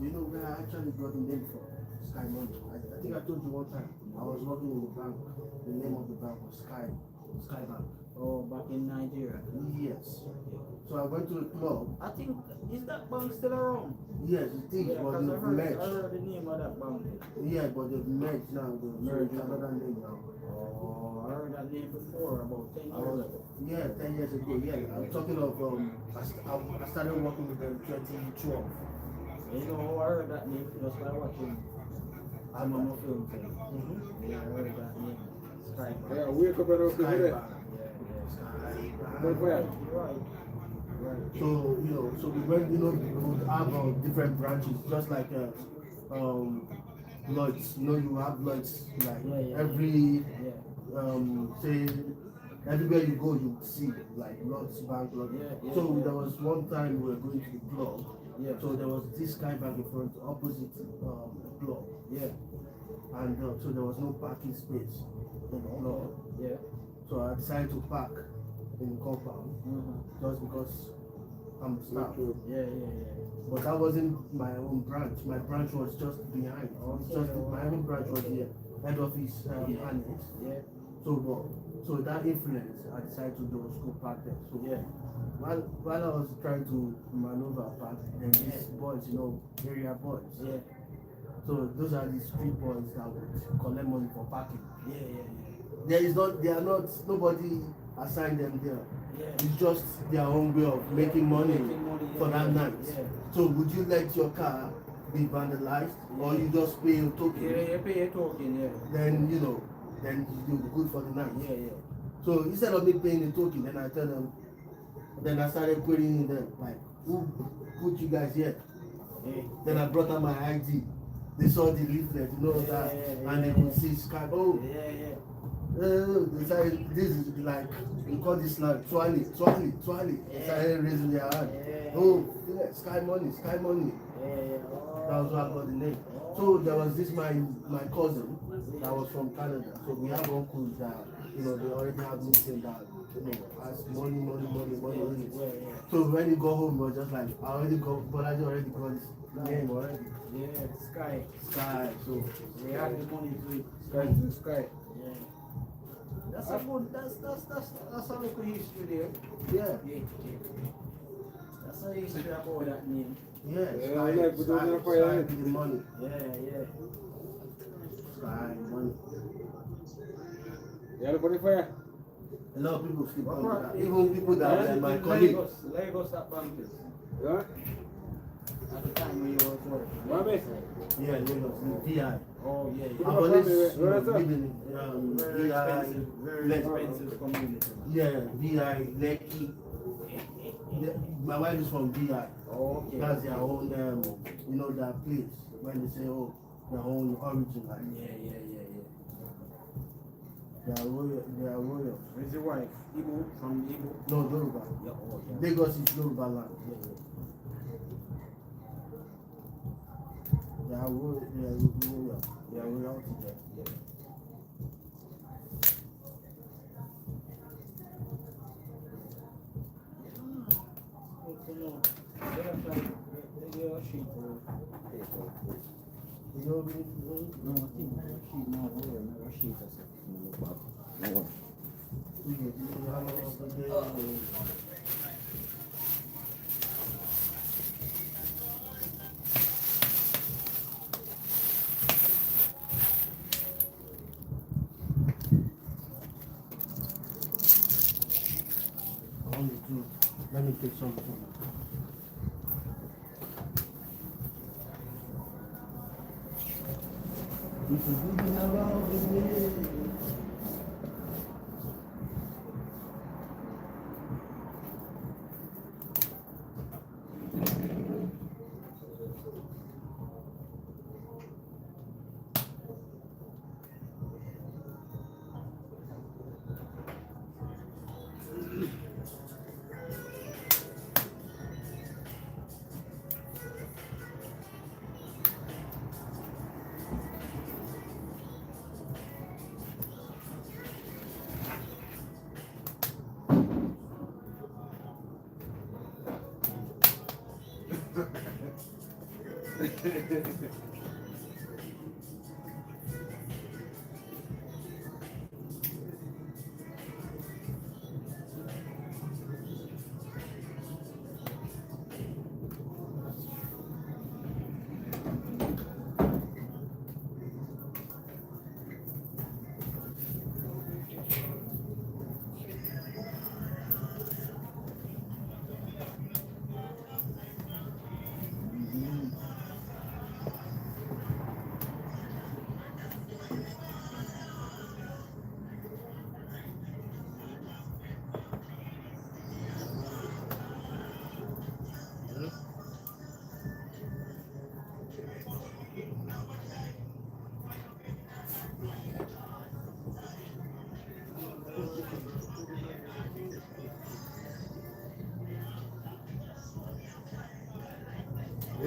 you know where I actually got the name from? Sky Money. I think I told you one time. I was working in the bank. The name of the bank was Sky Bank. Oh, back in Nigeria. Yes. So I went to a club. I think, is that bank still around? Yes, it is, Yeah, but because they've merged. I heard the name of that bank. Yeah, but they've merged now. They've merged another name now. Oh, I heard that name before, about 10 years ago. Yeah, 10 years ago. Yeah, I'm talking of I started working with them 2012. You know, I heard that name just by watching I'm on my film thing. Yeah, I heard that name. Sky Bank. Yeah, wake up and open Sky it. Bank. But Right, where? right. So you know, so we went. You know, we would have different branches, just like Lloyd's. You know, you have Lloyd's like every say everywhere you go, you see like Lloyd's Bank. So there was one time we were going to the club. Yeah. So there was this Sky Bank in front, opposite the club. Yeah. And so there was no parking space in the club. Yeah. So I decided to park in the compound just because I'm staff. Yeah. But that wasn't my own branch. My branch was just behind. My own branch was here, head office annex. Yeah. So that influence, I decided to just go park there. So yeah. While I was trying to maneuver park, then these boys, you know, area boys. Yeah. So those are the street boys that would collect money for parking. They are not, nobody assigned them there. Yeah. It's just their own way of making money for that night. Yeah. So would you let your car be vandalized or you just pay a token? Yeah, you pay a token, yeah. Then, you know, then you'll be good for the night. Yeah. So instead of me paying the token, then I tell them, then I started putting in them, like, who put you guys here? Yeah. Then I brought out my ID. They saw the leaflet, you know that, and they could see Sky. Oh, they started, this is like, we call this like Twali. They started raising their hand. Oh, yeah, Sky Money. That was how I got the name. So there was this my cousin that was from Canada. So we have uncles that, you know, they already have meeting that, you know, ask money. So when he got home, he was just like, I already got his name already. Yeah, Sky. So they had the money to Sky. Yeah. That's a good. That's a local history there. Yeah. That's a history about that name. Yeah. Sky with the money. Yeah. Sky money. You have the fire? A lot of people sleep on that. Even people that are my colleagues. Lagos at Bankers. Yeah? At the time when you were working. Where? Yeah, Lagos, VI. Oh yeah. I've always living Very expensive community. Yeah, VI, Lekki. My wife is from VI. Oh, okay. That's their own, you know, that place when they say, oh, their own origin. Like. Yeah. They are royal. Where's your wife? Igbo? From Igbo? No, Yoruba. Yeah. Lagos is Yoruba land. They are royal. They are royalty there. Yeah. Let me take something. If you didn't allow me.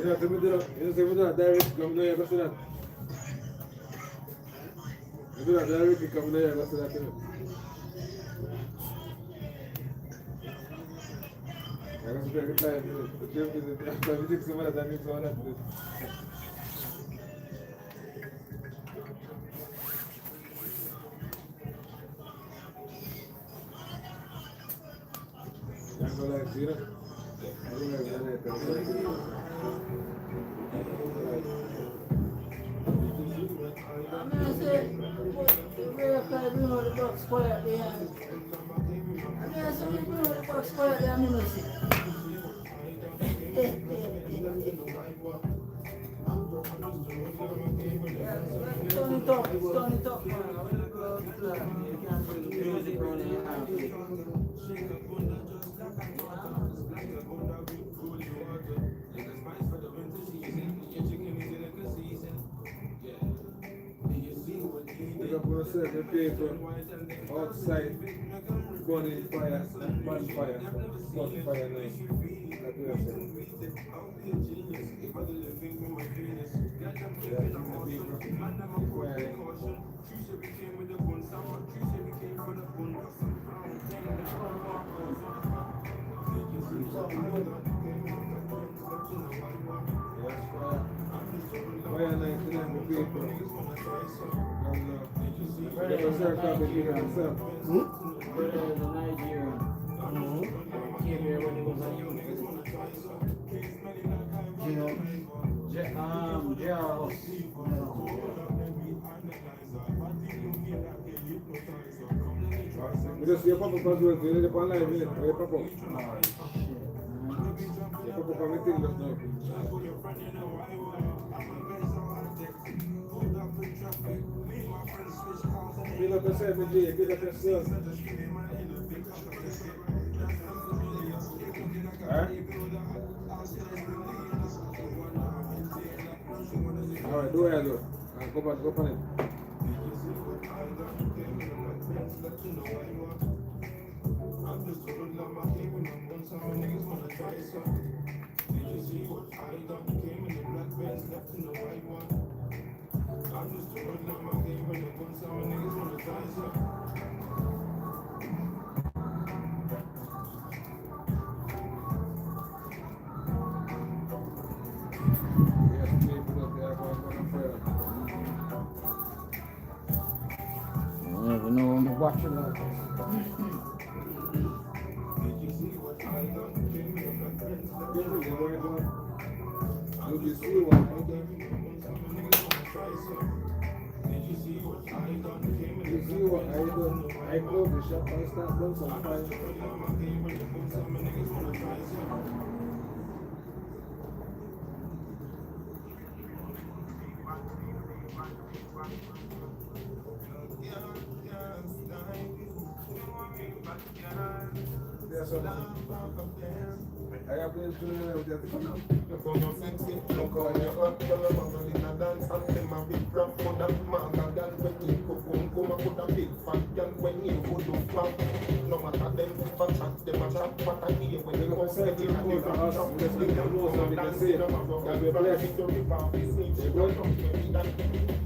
You know, direct come there, go see that. You do that directly come there, go see that. I don't see the time. The trip is the music similar than it's all that. I'm going to see it. Turn it up, man. You can't bring music around here. You're going to serve the paper outside, burning fire, bonfire, bonfire night. That's what I said. Fire night tonight with paper. Brother is a Nigerian. Came here when he was a youth. Jaws. You just see your papa as well. You need to go online, where your papa? Your papa from the thing just now. Big up yourself, G. Big up yourself. Alright? Alright, do it, do. Go on it. I never know I'm watching that. Did you see what I done? You see what I done? I closed the shop and start doing some fire. Yes, sir. I have been doing it with that. Come on, sexy, look how you hot, girl, I'm gonna in a dance, and them a big rap, for that man, and then when you go home, come and put a big fat girl, when you go to flap, no matter them, if I chat, them a chat, but I hear when they go, say, they have the rap, they can go and dance, they have a victory bar, this needs to go,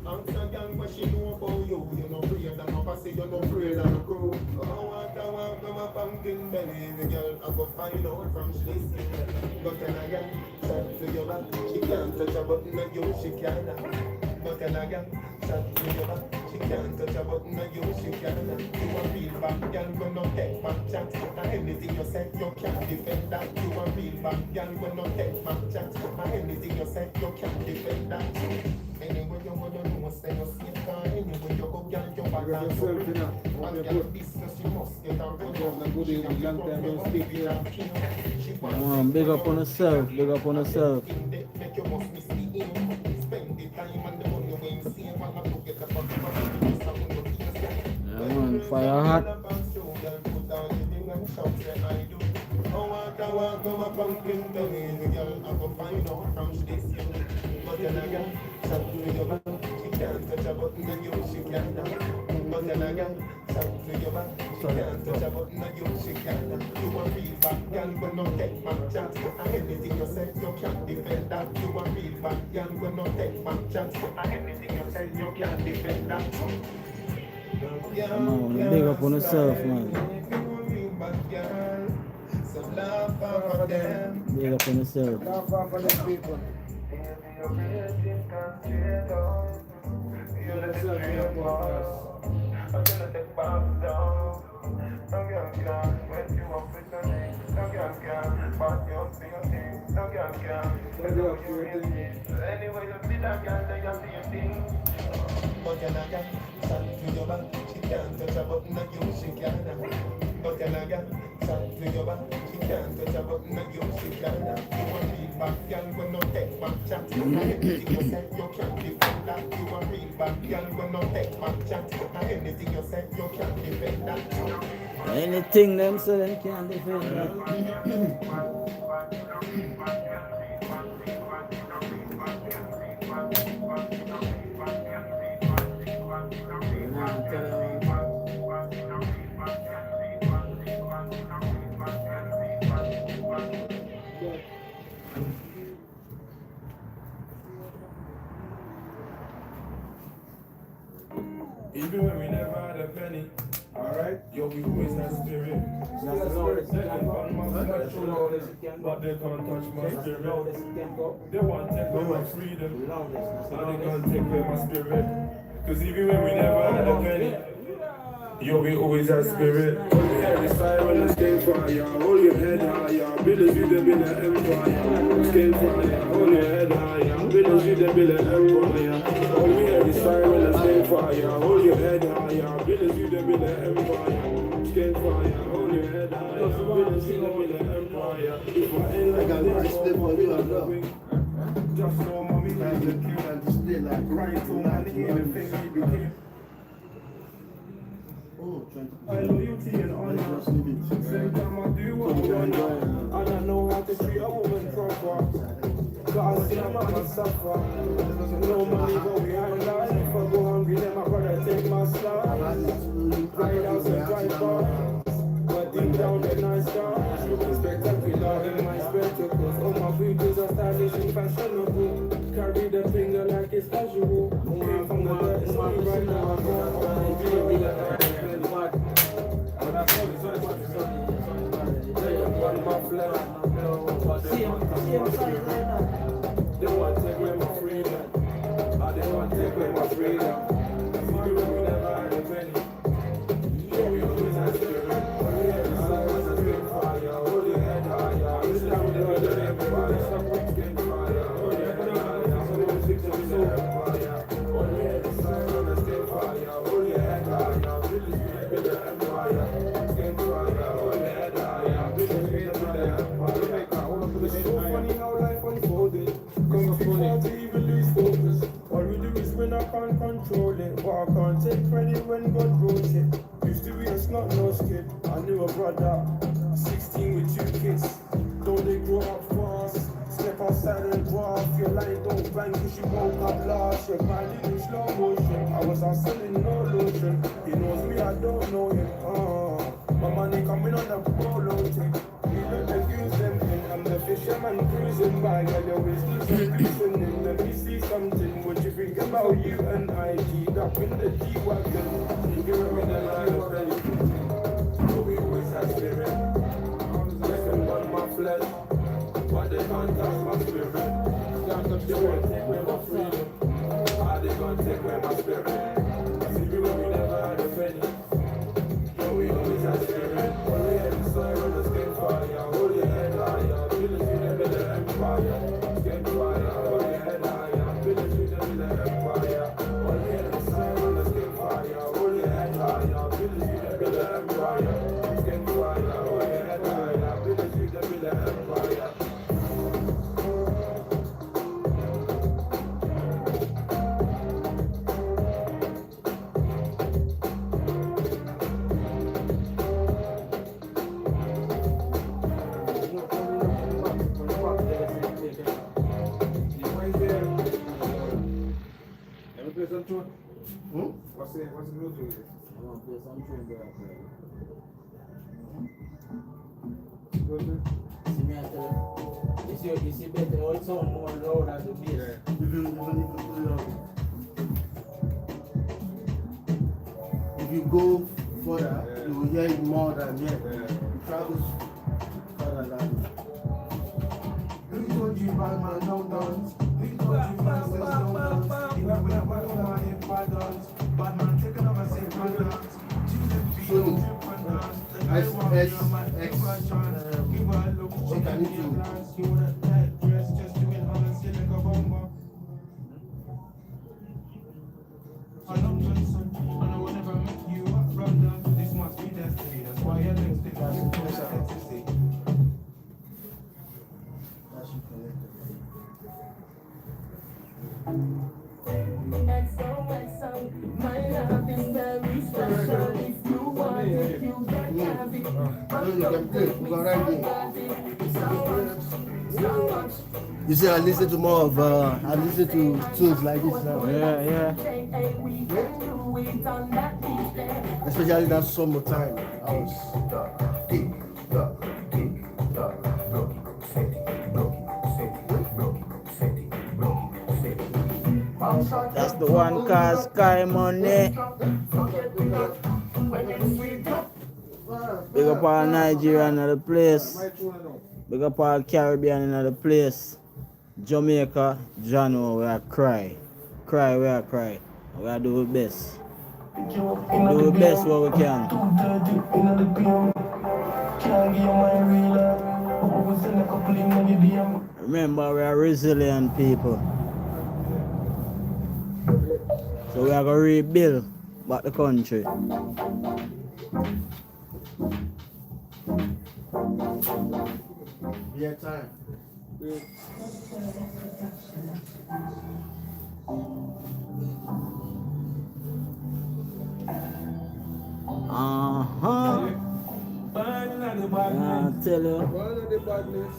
answer girl, what she know about you, you know, afraid, and if I say you're not afraid, and go, oh, what I want, I'm a pumpkin belly, the girl, I go find out from she listen. But then again, chat to your back. She can't touch a button on you, she can't. But then again, chat to your back. She can't touch a button on you, she can't. You a real bad girl, when no take back chat. And anything you say, you can't defend that. You a real bad girl, when no take back chat. And anything you say, you can't defend that. Anyway, you wanna know, say you safe car. Anyway, you go girl, you back and so. And girl, business, you must get a red. Big up on yourself, big up on yourself. Yeah, man, fire hot. But then again, chat to your back. She can't touch a button on you, she can't. You a real bad girl, when no take back chat. And anything you say, you can't defend that. You a real bad girl, when no take back chat. And anything you say, you can't defend that. Come on, big up on yourself, man. So laugh for them. Big up on yourself. Laugh for them people. You let it be a boss. I'm gonna take back down. No girl can when you up with the name. No girl can but you see your thing. No girl can when you anyway you see that girl then you see your thing. But then again, chat to your back. She can't touch a button on you, she can't. But then again, chat to your back. She can't touch a button on you, she can't. You a real bad girl when no take back chat. Anything you say, you can't defend that. You a real bad girl when no take back chat. Anything you say, you can't defend that. Anything them say them can't defend that. Even when we never had a penny, alright, yo, we always had spirit. But they can't touch my spirit. They want to take away my freedom, and they can't take away my spirit. Cause even when we never had a penny, yo, we always had spirit. Hold your head aside when the skin fire. Hold your head higher. Builders you them in the empire. Skin fire. Hold your head higher. Builders you them in the empire. Hold your head aside when the skin fire. Hold your head higher. Builders you them in the empire. Skin fire. Hold your head higher. Builders you them in the empire. If I ain't like got this, display for you as well. just know mommy You can display like right to money in the thing we became. Oh, 20. I loyalty and honor. Just leave it. Same time I do what I want. And I know how to treat a woman proper. But I see I'm not gonna suffer. No money go behind that. If I go hungry, then my brother take my slot. Ride out and drive far. But deep down the nice stars. Looking spectacular in my spectacles. All my videos are stylish and fashionable. Carry the finger like it's casual. Came from the dirt, it's me right now. I'm going they want to take away my freedom. They want to take away my freedom. We never had a penny. Yeah, we always had spirit. We had the silence and spin fire. Hold your head higher. It's down the road and everybody stop with spin fire. Hold your head higher. So don't fix your soul fire. Hold your head aside and spin fire. Hold your head higher. Build the empire. Spin fire. Hold your head higher. Build the empire. It's so funny how life unfolded. Come too far to even lose focus. All we do is win, I can't control it. But I can't take credit when God wrote it. Used to be a snot-nosed kid. I knew a brother, 16 with 2 kids. Don't they grow up fast? Step outside and draw off your line. Don't bang cause you woke up last. You're grinding in slow motion. I was out selling no lotion. He knows me, I don't know him. My money coming on the polo thing. We let the views them in. I'm the fisherman cruising by. Girl, your whiskey listening. Let me see something. What you think about you and I? G'd up in the G-Wagon. You give me the line of belly. We always have spirit. away my spirit. See me when we never had a penny. Yo, we always had spirit. Hold your head inside on the skin fire. Hold your head higher. Feel it in the middle of empire. Skin fire. Hold your head higher. Feel it in the middle of empire. Hold your head inside on the skin fire. Hold your head higher. Feel it in the middle of empire. Skin fire. Hold your head higher. Feel it in the middle of empire. Let me play some tune. What's the new tune? I want to play some tune there. See me, I tell you. You see better, how it sound more loud than the bass. If you go further, you will hear it more than here. You travel further than. Who told you bad man don't dance? Who told you man says don't dance? You have bad man in bad dance. Bad man taking over same bad dance. My love is very special. If you want it, you can have it. You see, I listen to more of, I listen to tunes like this now. Yeah. Especially that summertime. I was. That's the one called Sky Money. Big up all Nigeria in the place. Big up all Caribbean in the place. Jamaica, Jano, we are cry. Cry, we are cry. We are do the best. Do the best what we can. Remember, we are resilient people. So we are going to rebuild back the country. Yeah, time. I tell you. One of the badness.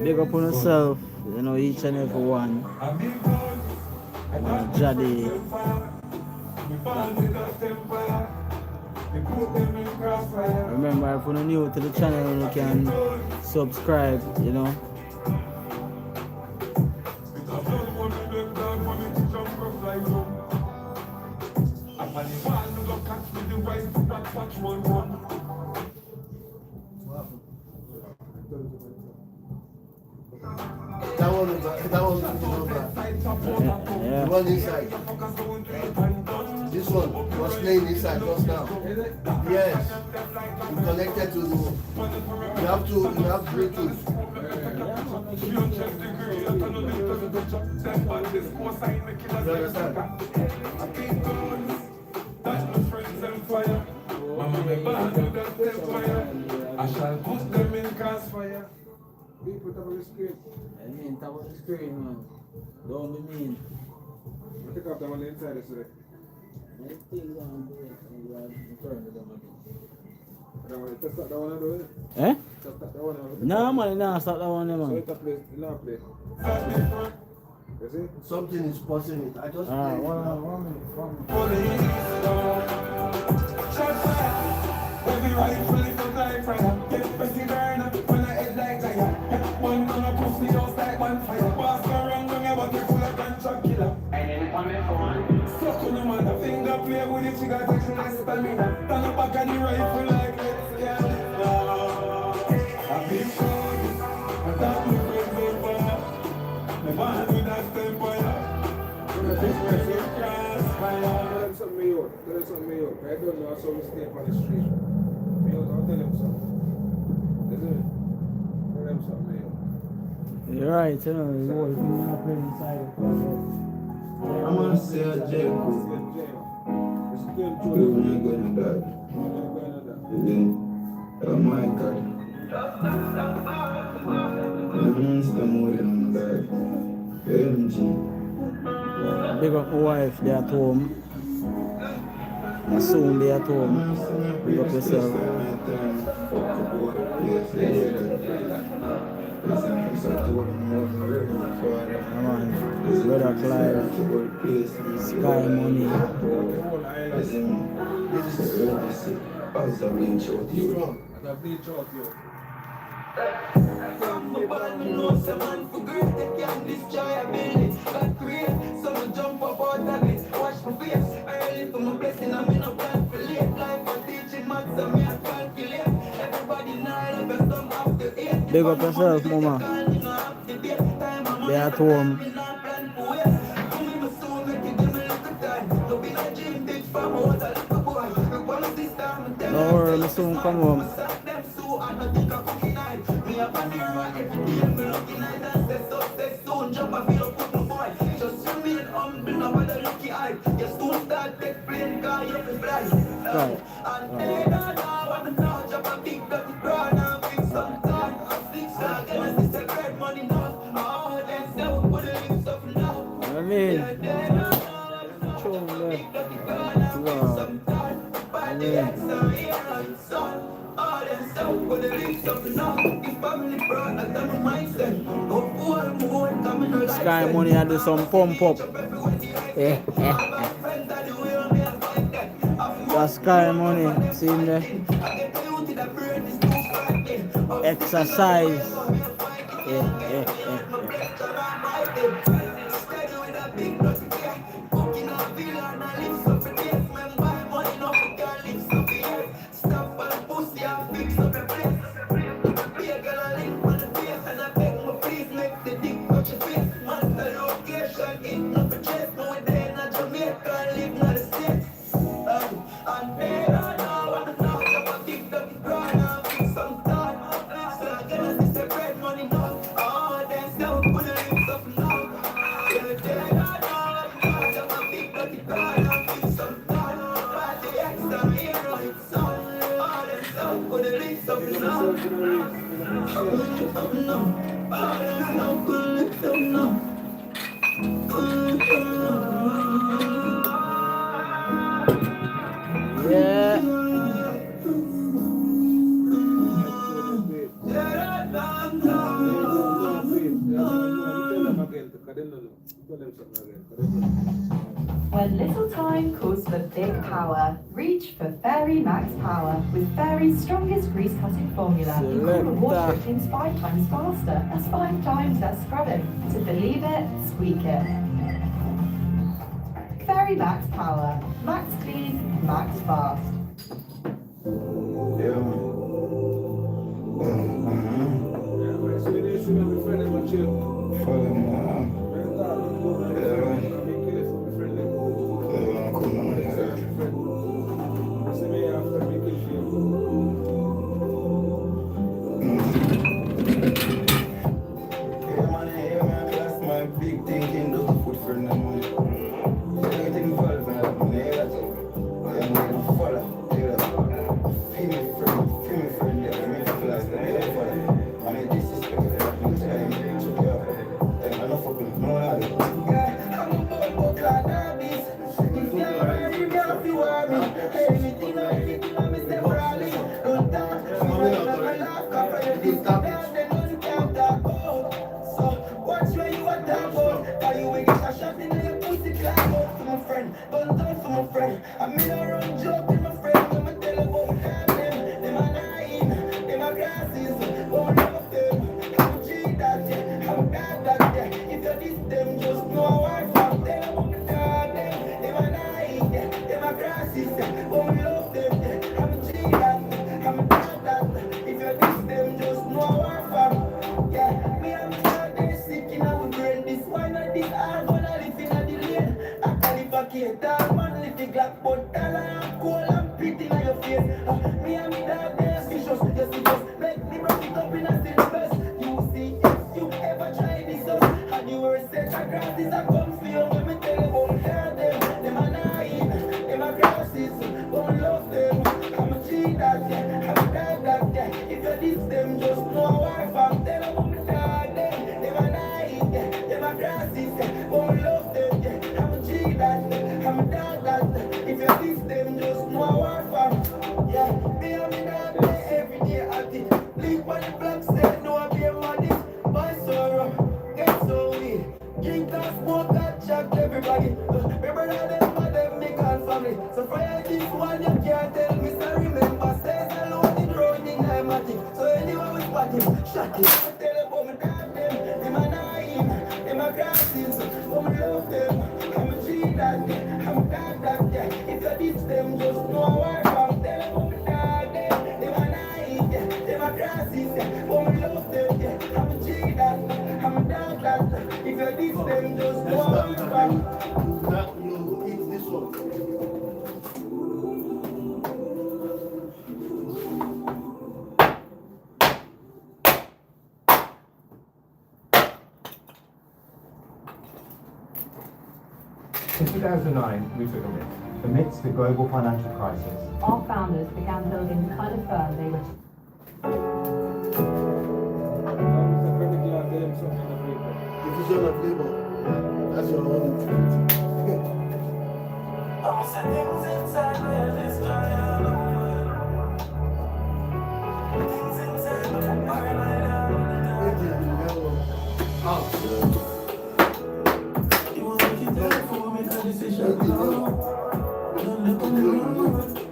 Big up on yourself, you know, each and every one. Jadi. Remember, if you're new to the channel, you can subscribe, you know. That one, Yeah. the one inside. This one was playing inside just now. Yes. You connected to the. You have Bluetooth. You understand? I shall put them in crossfire. We put up on the screen. I mean, top of the screen, man. Don't be mean. I pick up the one inside this way. Next thing on turn it on. Test that one and do it. Eh? Test that one and do it. Nah, man, nah, stop that one, So man. it's a place, it's not a place. You see? Something is pausing it. I just played it now. One minute. Every rifle is a light fire. Get pressy burn up when I head like fire. One man a push me just like one fire. Pass around when I want to full of gunshot killer. Suck on your mother finger, play with it, she got extra stamina. Stand up back on the rifle like let's get it. I've been proud, I thought my friends were far. yo, tell them something, yo. I don't know how we stay on the street. Me, yo, I'll tell them something. Listen, tell them something, yo. You're right, you know, the whole thing happening inside the club. I'm gonna say a jail. People ain't gonna die. Oh my God. I'm waiting on Bingy. Big up my wife, they're at home. And soon they're at home. Big up yourself. Come on, Brother Clive, Sky Money. I bleach out, yo. From the ball, me know some man for great, they can destroy a building. God create, so me jump up out of it. Wash my face, early for my blessing, I'm in a plan for late. Life for teaching maths, and me a calculate. Everybody know like a sum up to 8. Big up yourself, mama. They at home. Don't worry, me soon come home. I mean, tune there. Sky Money and do some pump up. That's Sky Money, see him there? Exercise. Yeah. When little time calls for big power, reach for Fairy Max Power with Fairy's strongest grease cutting formula. You cool the water things 5 times faster. That's 5 times less scrubbing. To believe it, squeak it. Fairy Max Power. Max clean, max fast. Dog man, lift the Glock, but them just know our fam. Yeah, me and me dad play every day at it. Leave on the black side, no I be a modest. Buy sorrow, get so weak. Drink and smoke and chat everybody. My brother them and them me call family. So for this one you can't tell me. So remember, says alone in running I'm at it. So anyone we spot him, shot him. I tell about my dad them, them a naive, them a grasses. But me love them, I'm a G that, I'm a dad that, yeah. If you ditch them, just know where from. Tell them about my dad them a naive, yeah. Them a grasses, yeah. But me love them, yeah. I'm a G that, I'm a dad that. If you ditch them, just know where from. That you eat this one. 2009, we took a risk. Amidst the global financial crisis, Our founders began building the kind of firm they were. Division of labor. Yeah, that's your own.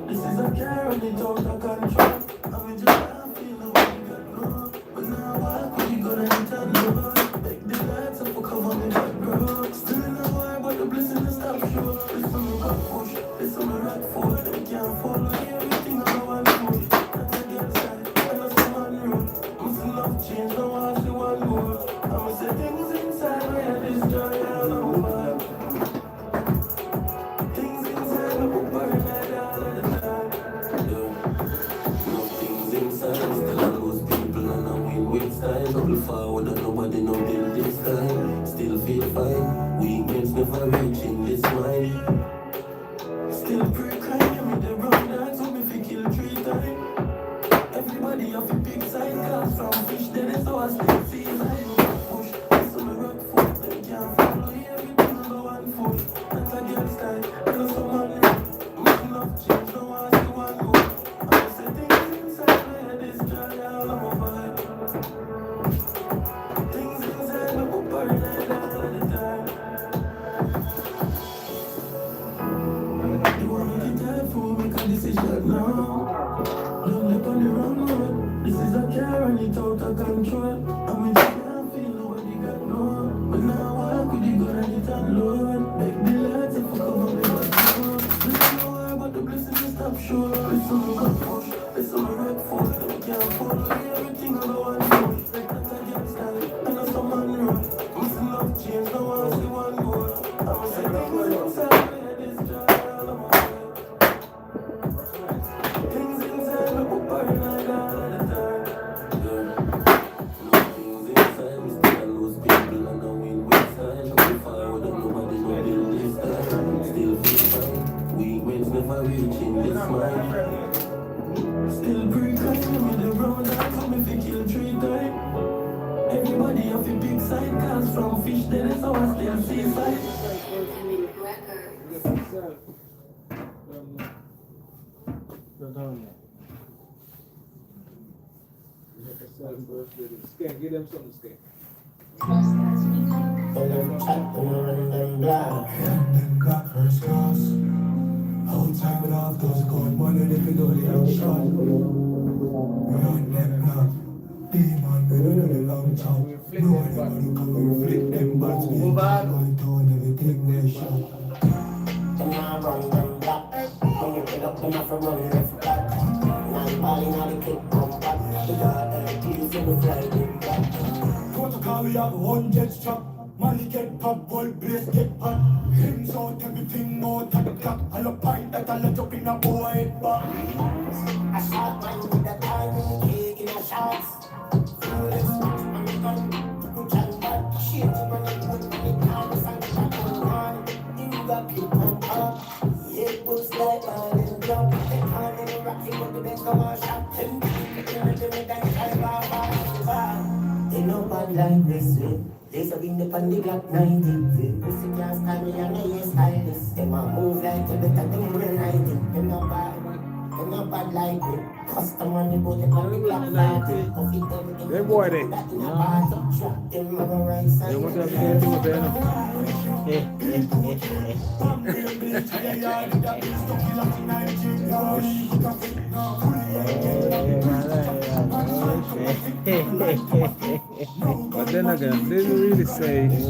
This is a care and it's out of control. I'm in Japan, feel the way you got wrong. But now what? We gonna hit and run. Make the lights up for cover me back, bro. Still in the war, but the blessing is stop short. This on the rock push, this on the rock forward. They can't follow everything on the one foot. That's a get side, and that's the one road. Must enough change, no one see one more. I'ma say things inside my head is joy all over. Things inside my book burn like all of the time. No things inside, still I lose people and I win with style. Double forward and nobody know build this time. Still feel fine, weakness never reaching this mind. Still pre-crime, me the wrong dance, so me fi kill 3 times. Everybody off a big side, cause from fish dead is how I still feel like push. This on the rock foot, they can't follow everything on the one foot. That's a girl style, and that's a man road. Must love change, no one see one go. I'm say things inside my head is dry, all of my vibe. Things inside my book burn like all of the time. You want me to die for me, cause this is shut now. Don't look on the wrong road. This is a car and it's out of control. I mean, you can't feel nobody got no. But now why could you go and hit and load? Make the lights if you cover me back door. There's no why but the blessing is stop short. It's on the rock push, it's on the rock force. They can't follow everything on the one foot. That's a get style, and that's a man road. Must love change, no one see one more. I'ma say things inside my head is dry, all of my life. Things inside my book burn like all of the time. No things inside, we still lose people and I win with style. Looking forward and nobody know build this time. Still feel fine, weakness never reaching this mind. Still pre-crime, me the round dance, so me fi kill 3 times. Everybody off a big side, cause from fish dead is how I still see side. Give them something to skate. Tell them chat, don't run them black. Them got first class. Outside we love those gold money, they can do the action. We run them black. Demon, we don't do the long chop. No one ever look how we flip them bats. We ain't going down everything we shot. Them not run them black. When you pick up enough for run left back. Now the ball in the kick come back. The guard keys in the fly them back. Protocol, we have 100 strap. Money get pop, ball brace get hot. Hymns out, everything out at the clock. All a pint that I'll let up in a boy head back. A shot man with a time, cake in a shots. Rolex watch on the gun, put on back. Shit, man, you put in the house and the on. You got people up. Yeah, books like all in drop. They can't even rock it, but the best of our shot. Them people with that type of vibe. You know no bad like this way. There's a wind up on the Glock 90. Pussy can't stand me and I ain't stylist. Them a move like you better than real 90. Them no bad like me. Custom on the boat, them on the Glock 90. Off it them, They boy they. that in a party. Drop them on the right side. They want to have to do it But then again, they don't really say that's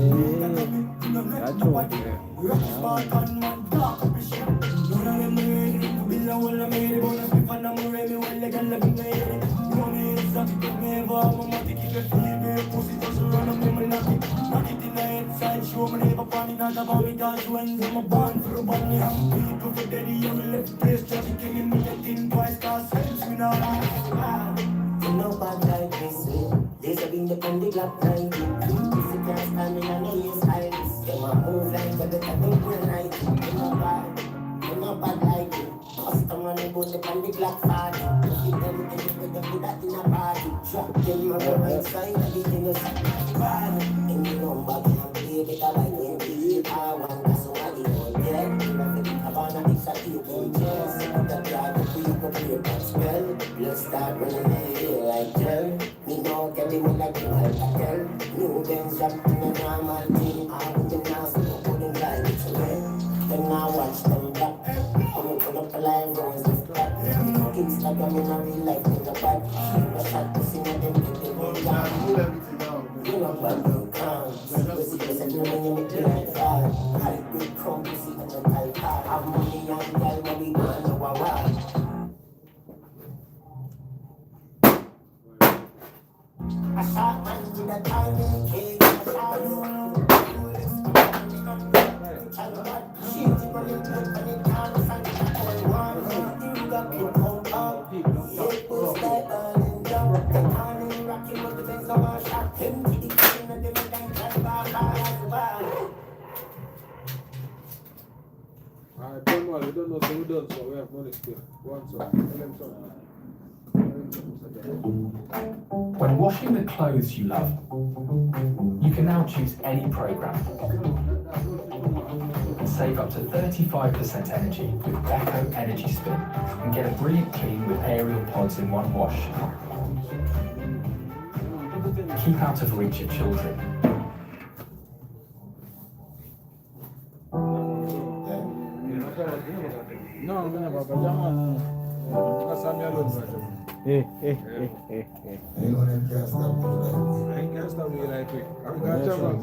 No bad like this way. There's a wind up on the Glock 90. Pussy can't stand me and I ain't stylist. Them a move like you better than real 90. Them no bad like me. Custom on the boat, them on the Glock 40. Pussy them, they put that in a party. Drop them on the right side, everything is bad. And you know back in the day, better like 28 R1. That's what they want, yeah. Never think about a big satellite chest. The blood, the people, the paper spell. Let's start running the air like gel. Me know get the one like the alcohol. New Benz jump in a normal thing. I want them now, so I put them like it's a man. Then I watch them back. Come put up a live rose and clap. Instagram in a real life, in a bad. I shot to see them, get them all down. You know what you come. Pussy is a new when you make me like that. High good crumb, pussy and a tight car. Have money and girl, but we don't know why. I shot man with a tiny cake. I shot you. She's running to the dance and I want you got to come up. It was like a jump. The tiny rocking with the best of our shot. Him to the kitchen and the man can buy. Alright, don't worry, we don't know so we done, so we have money still. Go on, sir. Tell them something. When washing the clothes you love, you can now choose any program and save up to 35% energy with Eco Energy Spin and get a brilliant clean with aerial pods in one wash. Keep out of reach of children. No, I'm never, but that's how I look. I ain't gonna stop me like quick. I'm gonna jump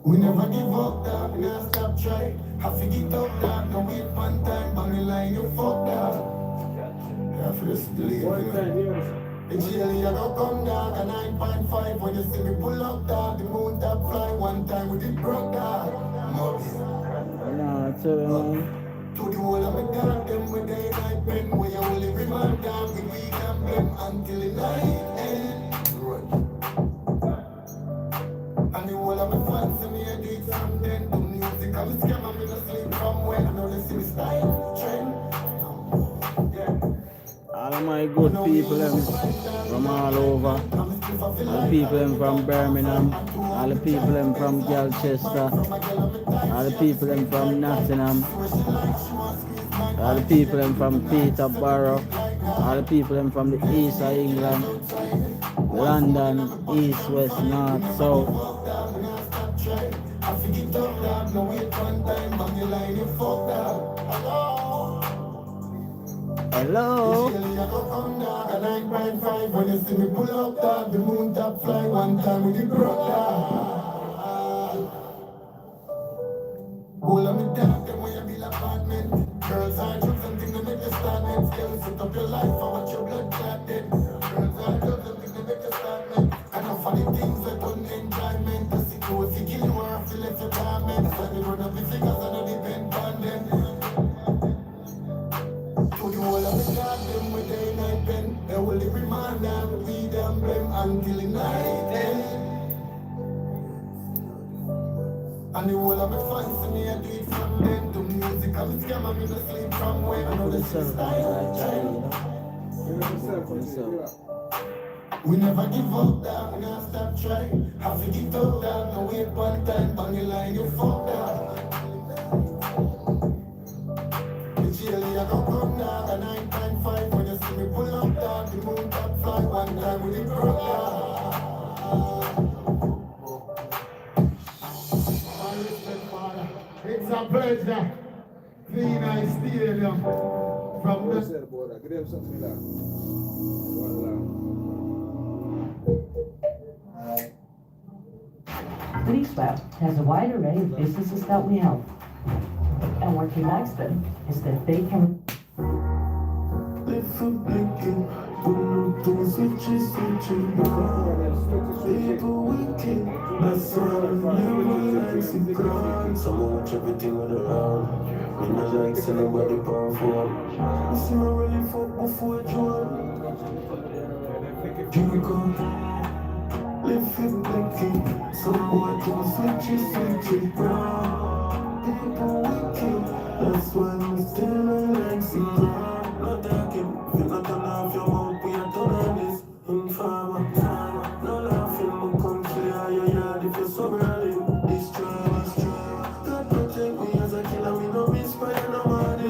We never give up, dog, we never stop trying. Have to get up, dog, no wait one time, bang the line, you fuck, dog. Yeah, for this believe, the jail you go come, dog, a 9.5. When you see me pull up, dog, the moon top fly. One time we did broke, dog. Nah, tell them. To the whole of me dog, them with day night pen. Where you only remind dog, we weed and blame until the night end. And the whole of my fans see me a do it from then. Do music, I'm a scam, I'm in a sleep from when. I know they see me style, trend. All of my good people them from all over. All the people them from Birmingham. All the people them from Galchester. All the people them from Nottingham. All the people them from Peterborough. All the people them from the east of England. London, east, west, north, south. Hello. When you see me pull up, dog, the moon top fly. One time we did broke, dog. All of me dog, them when you build apartment. Girls are drugs and things that make you start next. Girl, set up your life, I want your blood clotted. Girls are drugs and things that make you start next. And I'm funny things that don't enjoyment. The sick if you kill you or if you left your garment. So they run up the figures and I depend on them. To the whole of the dog, them with day night pen. They will live remind them, weed and blame until the night end. And the whole of my fans see me, I do it from them. To music, I'm a scam, I'm in the sleep from when I know the style. We never give up, down, we never stop trying. Have to get up, down, no wait one time, bang the line, you fuck down. The GLE, I don't come down, a 9.5, when you see me pull up, down, the moon top fly, one time with the broke down. It's a pleasure, being nice stadium, from the... Give them something like one LeaseWeb has a wide array of businesses that we help. And what unites them is that they can... Someone watch everything on the round. Me not like say nobody powerful. You see me really fuck before John. Live it blicky. Some boy do switchy people wicked. That's why we still like cigar. Not talking, if you're not gonna have your mouth, we are done this. Informer, no laughing, we come clear your yard if you're so early. Destroy. God protect me as a killer, me no misfire nobody.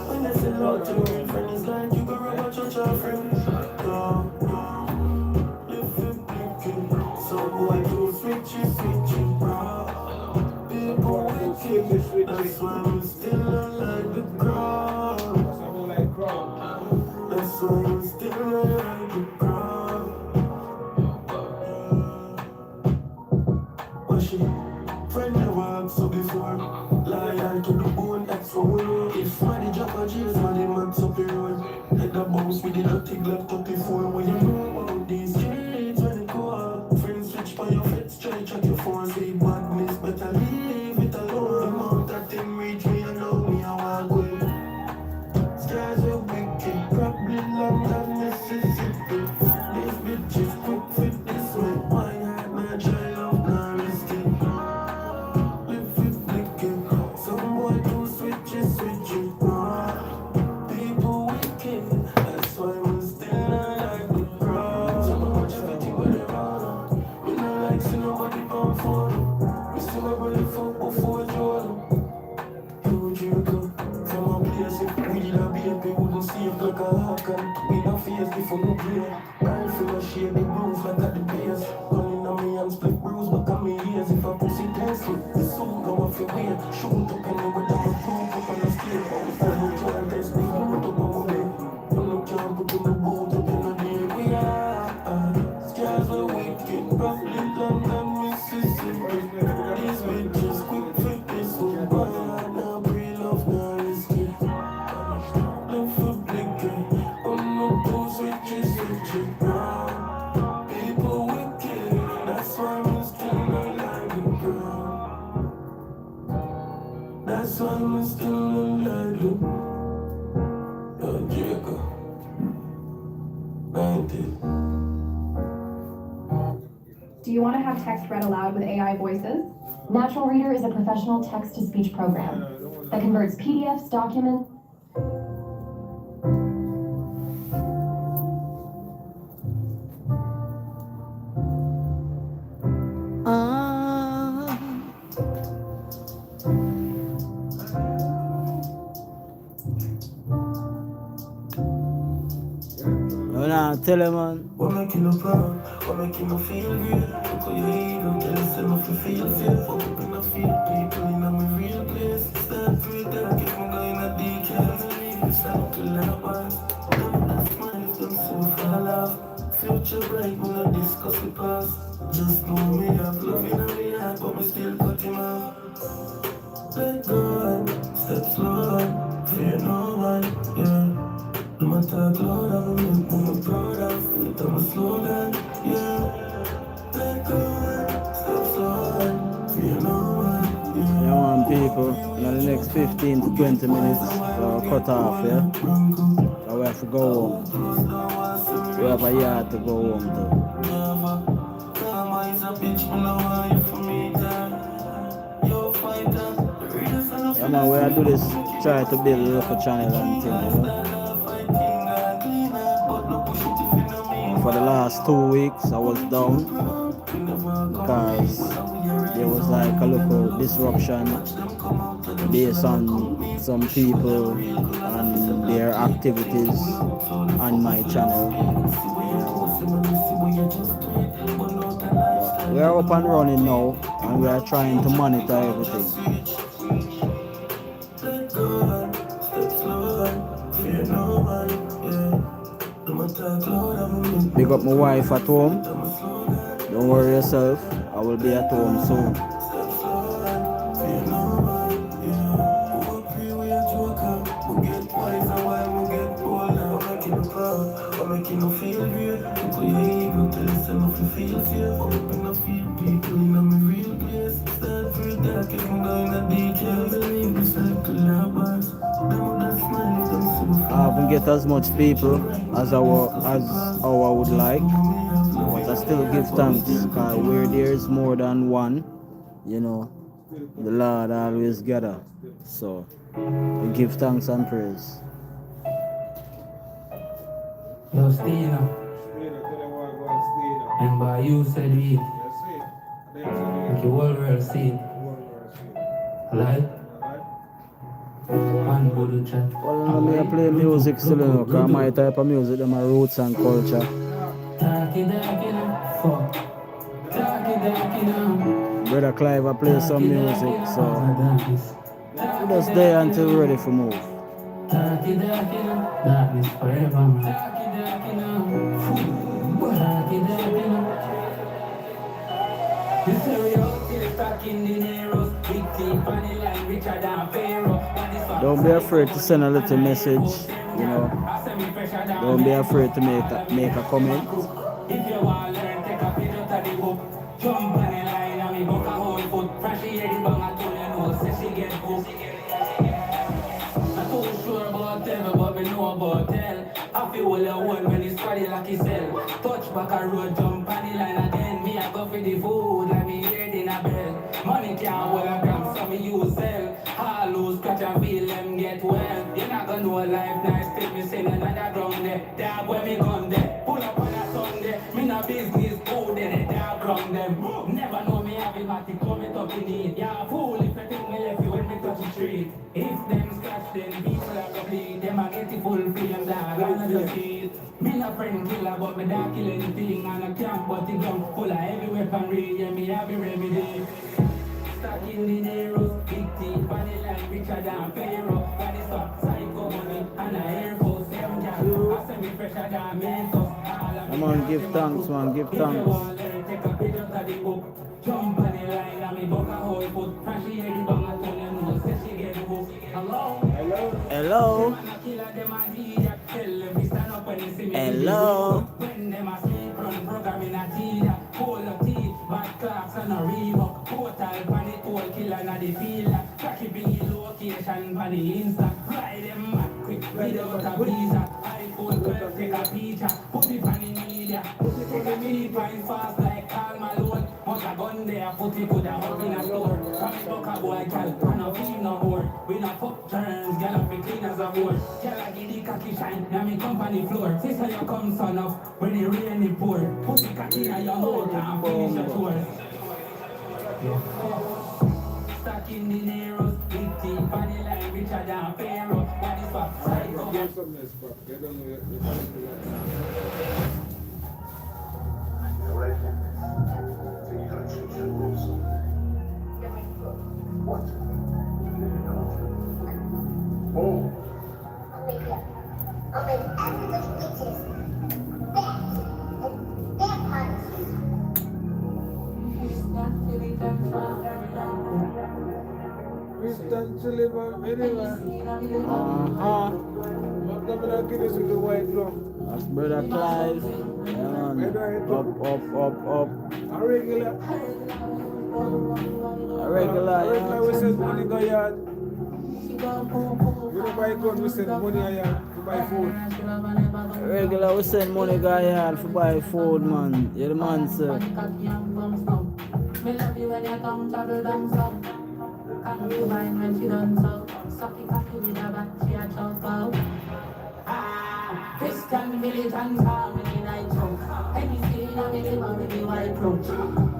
When they say love to your friend, it's like you go rub a church of friends. Live it blicky. Some boy do switchy, people wicked. That's why we still unlike the crowd. That's why we still unlike the crowd. Wash it, friend never asked so before. Loyal to the bone, that's what we know. If money drop a G's, money max up the road. Let the bounce with the dirty Glock 34. When you know about these streets, when you go out, friends switch by your fits, try check your phone. Say badness, better leave it alone. The amount that thing reach me, I know me, I walk away. Skies are wicked, probably London, Mississippi. These bitches quick fit this way. My heart, my child, love, not risky. Live it blicky. Some boy do switchy. People wicked, that's why we still not like the crowd. Some watch everything but they're wrong. We not like see nobody bound for them. We still a really fuck before Jordan. From a place if we did a baby, wouldn't see it like a hawk. We not face before no play. Rifle a shade, the bruise like at the base. Gun in me and split bruise back on me ears. If I pussy taste it, the suit go off your weight. Shoot up anywhere that I prove up on the scale. If I don't try and test me, I'm up on my way. You can't put in the boat up in the day. We are scars are wicked, probably London, Mississippi. These bitches quick fit this one, boy. Now pre-love, now risky. Love for blinking, I'm not too switchy. People wicked, that's why we still not like the girl. That's why we still not like the girl. Jacob, 90. Do you want to have text read aloud with AI voices? Natural Reader is a professional text-to-speech program that converts PDFs, documents, Tell him, man. What make you no proud? What make you no feel great? Look how you lead, don't tell us enough to feel safe. Fuck up in a feel people in a real place. Stand for it, then keep me going a decades. It's out to love us. That's mine, don't so fall off. Future bright, we not discuss the past. Just know me have love in my heart, but we still cut him off. Let go, step slow, fear no one, yeah. No matter cloud, I'm proud of it, I'm a slogan, yeah. Let go, step slow, fear no one, yeah. You want people, in the next 15 to 20 minutes, cut off, yeah? So we have to go home. We have a yard to go home to. Karma is a bitch, I know why you for me, know, we are do this, try to build a local channel and thing, you know. For the last 2 weeks, I was down because there was like a local disruption based on some people and their activities on my channel. But we are up and running now, and we are trying to monitor everything. Big up my wife at home. Don't worry yourself, I will be at home soon. I haven't get as much people as how I would like, but I still give thanks because where there is more than one, you know, the Lord always gather. So I give thanks and praise. Yo, Stina. And by you said we. Make the whole world see it. Like? One good chat. Well, let me play music still, you know, because my type of music, them are roots and culture. Brother Clive, I play some music, so we just stay until we're ready for move. Darkness forever, man. Don't be afraid to send a little message, you know. Don't be afraid to make a comment. If you want to learn, take a picture of the book. Jump on the line and me book a whole foot. Fresh hear the bang and tell you know, say she get hooked. Not too sure about tell, but me know about tell. I feel all the one when it's squaddy like himself. Touch back a road, jump on the line again. Me I go for the food, like me hear it in a bell. Money can't hold a gram, so me use sell. All lose, catch and feel them get well. You're not gonna know life nice, take me sing another ground there. Dog where me gone there, pull up on a Sunday. Me no business, go there, the dog ground them. Never know me have a matic, coming up in it. Yeah, fool, if I think me left you when me touch the street. If them scratch them, people are gonna bleed. Them a get it full flame, dog, I know just see it. Me no friend killer, but me don't kill anything. And I can't but the gun full of heavy weaponry. Yeah, me have a remedy. Stuck in the narrows, big teeth, body line, richer than Pharaoh. Got this up, psycho money, and a Air Force, them gal. I say me fresher than Mentos. Come on, give thanks, man, give If you thanks. want to learn, take a picture of the book. Jump on the line, and me book a whole foot. Fresh hear the bang, and tell you know, say she get hooked. Hello? Hello? Them a killer, them a idiot. Tell them we stand up when they see me. Hello? When them a sleep, run program in a theater. Hold up teeth, bad clocks and a Reebok. Portal, panic, pole killer, na the field. Cracky Bingy location, pan the Insta. Ride them back quick, without a visa. iPhone 12, take a picture. Put it on the media. Take a mini pint fast like Karl Malone. Must a gun there, put it put a hug in a store. Come buck a boy, gal, and a feel no more. We not fuck turns, gal up me clean as a board. Gal a give the cocky shine, now me company floor. Sister you come son of, when it rain it pour. Put the cocky in your mouth and finish your tour. Stuck in the narrows, big teeth, body line, richer than Pharaoh. What is for psycho? Christian Sullivan, anyway. I'm coming out Guinness with the white drum. That's Brother Clive. Yeah, man. Up. A regular. A regular, We send money go yard. We don't buy gun, we send money a yard to buy food. Regular, we send money go yard for buy food, man. Yeah, the man, sir. Cocky wine when she done so. Sucky cocky with a back, she a choke out. Christian militant family night choke. Any scene of me live on me white cloak.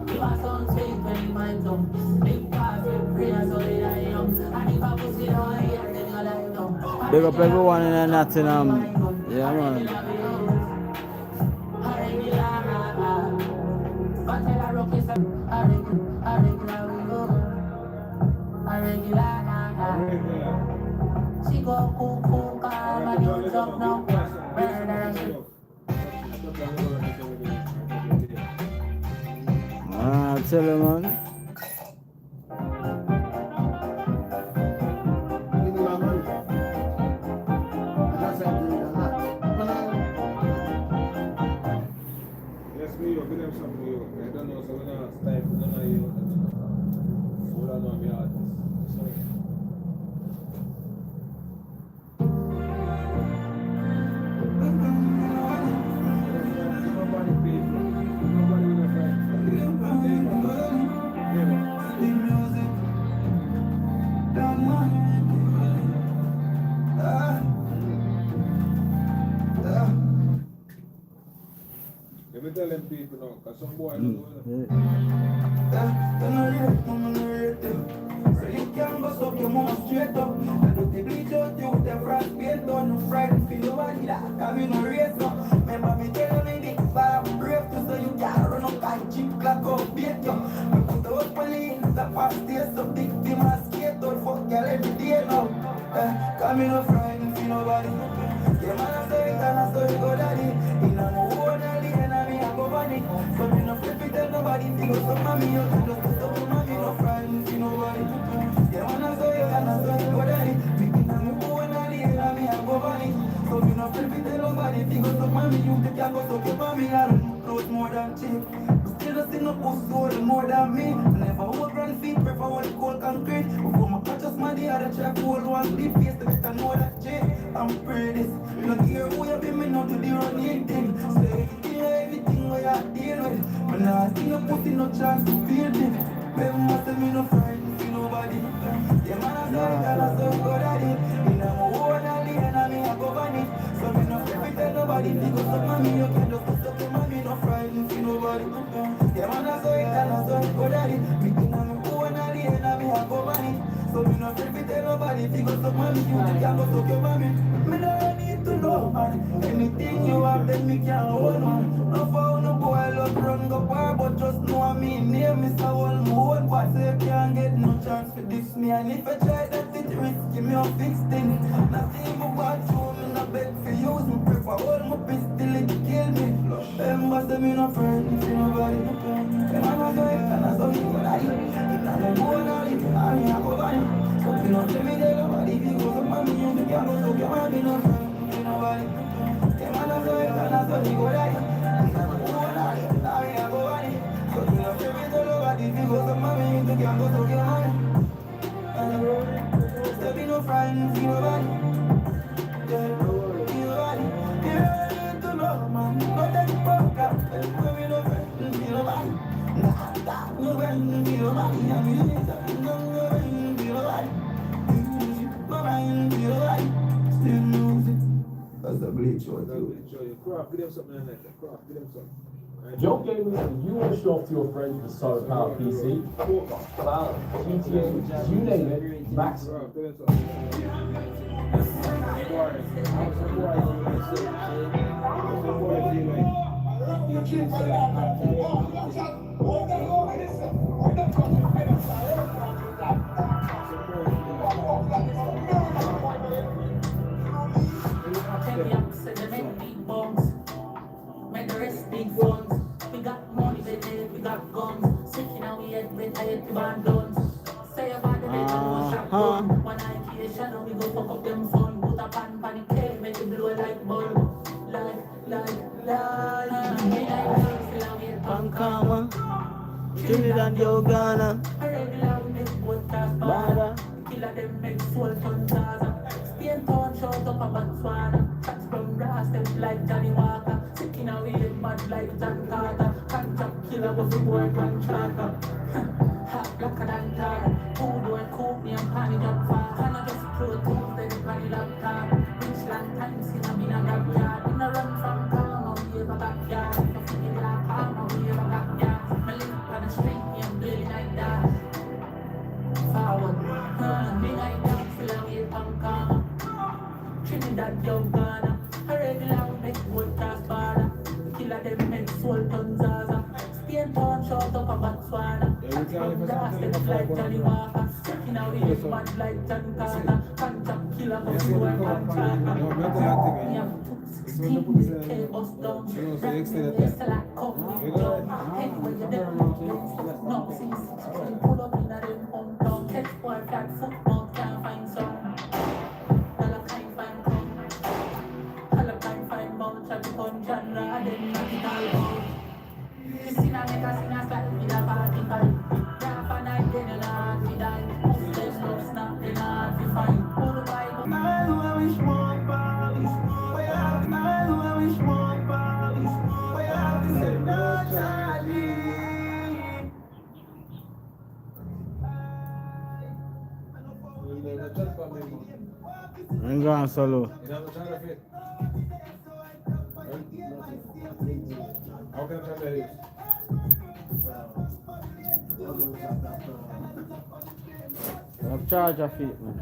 You a sound sweet when you mic down. Big pass with prayer so they die young. And if I pussy down here, then you lie down. Big up everyone in Nottingham. Yeah, man. She go cuckoo, calm and you jump now. Murder she. I tell you, man. Yes, me, you give them something you. I don't know, so we're not stifle none of you. So we don't know me artists. Sorry. Nobody pays for it. Nobody will fight for it. Let me tell them people now, because some boy don't know. So you can bust up your mouth straight up. And do the bleach out you with the front paint on. No frightened feel nobody that come in no race up. Remember me tell me big fire brave too, so you can't run up and chip clock up beat you. Me put the up police the past days so big team and skate out fuck girl every day now. Come in no frightened feel nobody. Yeah man I say it and I say it go daddy. In a no one alley and I me a go bunny. So me no flip it tell nobody. Feel so mommy you can just put up mommy no frightened feel nobody. Yeah, man, I saw you and I saw you go daddy. Picking on me phone and the hell me a go bunny. So me no flip it tell nobody. If you go to mommy, you take your go suck your mommy. I don't clothes more than cheap. Still don't see no pussy soul more than me. Never hold grand feet, prefer all the cold concrete. Before my catch us my other try to hold one deep face to get to know that shit. I'm pretty. You don't care who you be, me not to the running thing. Say everything where you deal with. But now I see no pussy, no chance to feel it. Remember, say me no frightened for nobody. Yeah, man, I saw it and I saw it go daddy. In a own alley and I me a go bunny. So me no flip it tell nobody. If you go suck mommy, you can just go suck your mommy. No frightened for nobody. Yeah, man, I saw it and I saw it go daddy. Me in a own alley and I me a go bunny. So me no flip it tell nobody. If you go suck mommy, you can go suck your mommy. Me no need to know, man. Anything you have, then me can hold, man. No found no boy love run go bar, but just know I mean name is a whole mode. But say you can't get no chance for this me. And if I try that it risky, me a fix things. Nothing but bad so me no beg for use. Me prefer hold my pistol, it kill me. Remember say me no friend, see nobody. Them I know it and I saw you go die. If I no go now, if I me a go buy. So me no tell me tell nobody. If you go to mommy, you me can't go so you might be no friend, see nobody. Them I know it and I saw you go die. If I no go now, if I me a go buy. So me no tell me tell nobody. If you go to mommy, you me can't go so you might. So be no friend, see nobody. Yeah, see nobody. Yeah, to know man, no take it broke up. When we no friend, see nobody. No friend, see nobody. And we need to no friend, see nobody. No friend, see nobody. Still music. That's the bleach show. Crop, give them something like that. Crop, give them something. Joe Gaming, you want to show off to your friends with the Solar Power PC? Wow, GTA, you name it, Max. Make the rest big funds. We got money, we got guns. Sick in our head, we tired to ban guns. Say about the bed, no shotgun. One eye key, shadow, we go fuck up them fun. Put a pan, panic cake, make it blow like bulb. Like. Me like girls, still out here, Pankama, Trinidad, Uganda. a regular with this boat cast border. Killer them make soul turn Gaza. Spain town shot up a Botswana. Shots from brass, them like Johnny Walker. Sick in our head, mad like John Carter. Contract killer was the boy contractor. Hot blacker than tar. Who don't cool Gas them like Johnny Walker. Checking out the head mad like John Carter. Contract killer but swear on charter. Me have 16K bus down. Right now they sell like cup with jump. Anyway you never know things. No, since pull up in a them hometown. Catch boy flat football can't find some. All a kind find come. All a kind find mouth. Try to come genre. Then knock it all out. This in a make a sing a style with a 45. Half a night then you not fi die. Most them love snap they not fi find. Who the Bible? I wish more bodies. I wish more bodies. Say no Charlie. I'm going solo. How can I try this? I'm charge of it, man.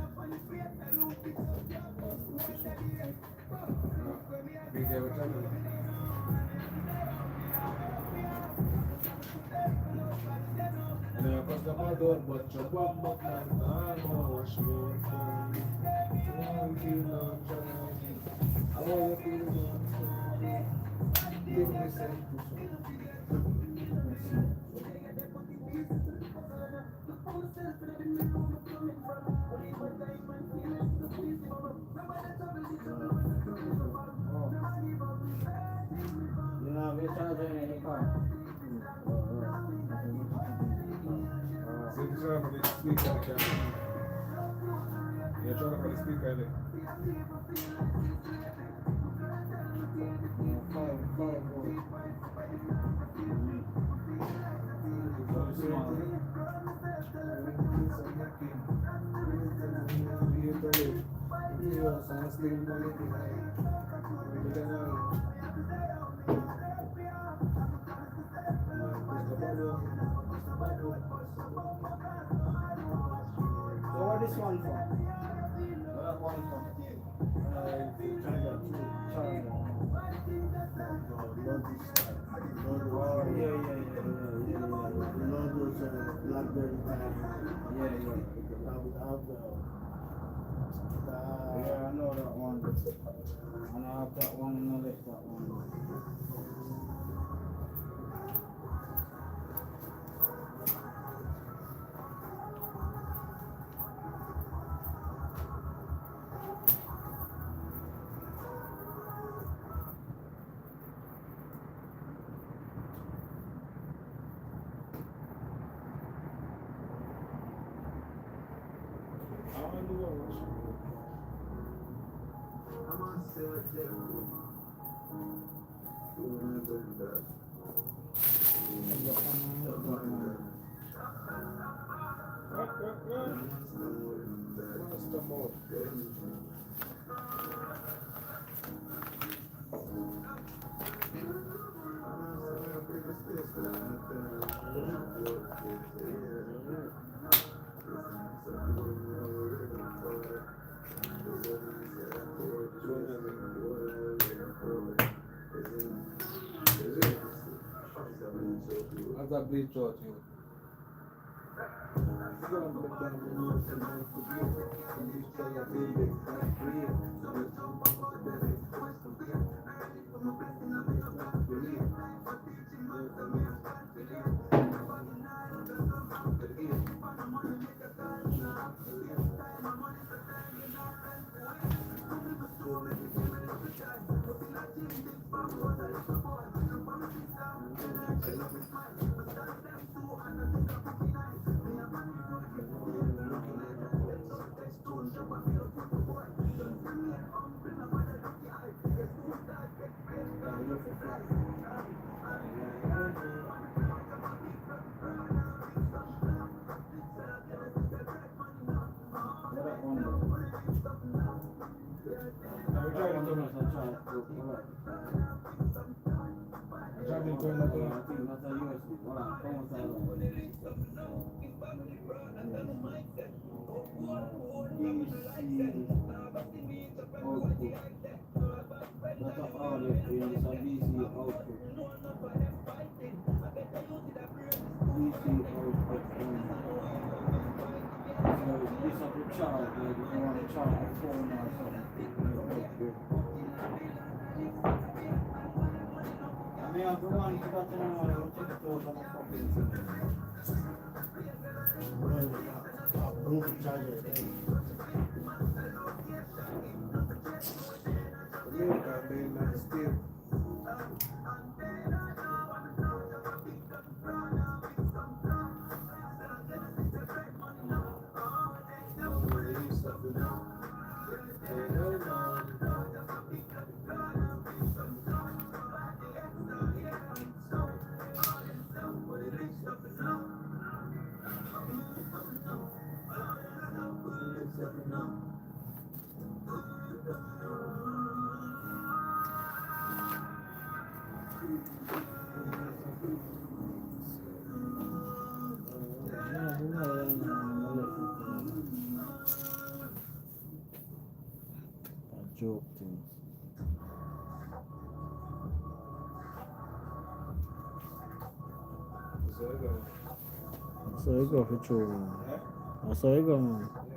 Bingy, what time is it? And then I cross the ball door, but your bum up and I know what's more fun. One kill on Charlie. I want to feel it. Give me some. You know, we're charging in the car. See if you're trying to speak on the camera. You're trying to speak on it. So what this one for? What one for? Yeah. Blackberry time. Yeah, I know that one. And I have that one and I left that one. How's that bleach out, you? PC out at home. So this up to charge, like if you want to charge your phone or something. I mean, have the one that I will take it out of my fucking thing. Bluetooth charger. America, man, like still. Joke thing. So you go for true, man. That's how you go, man.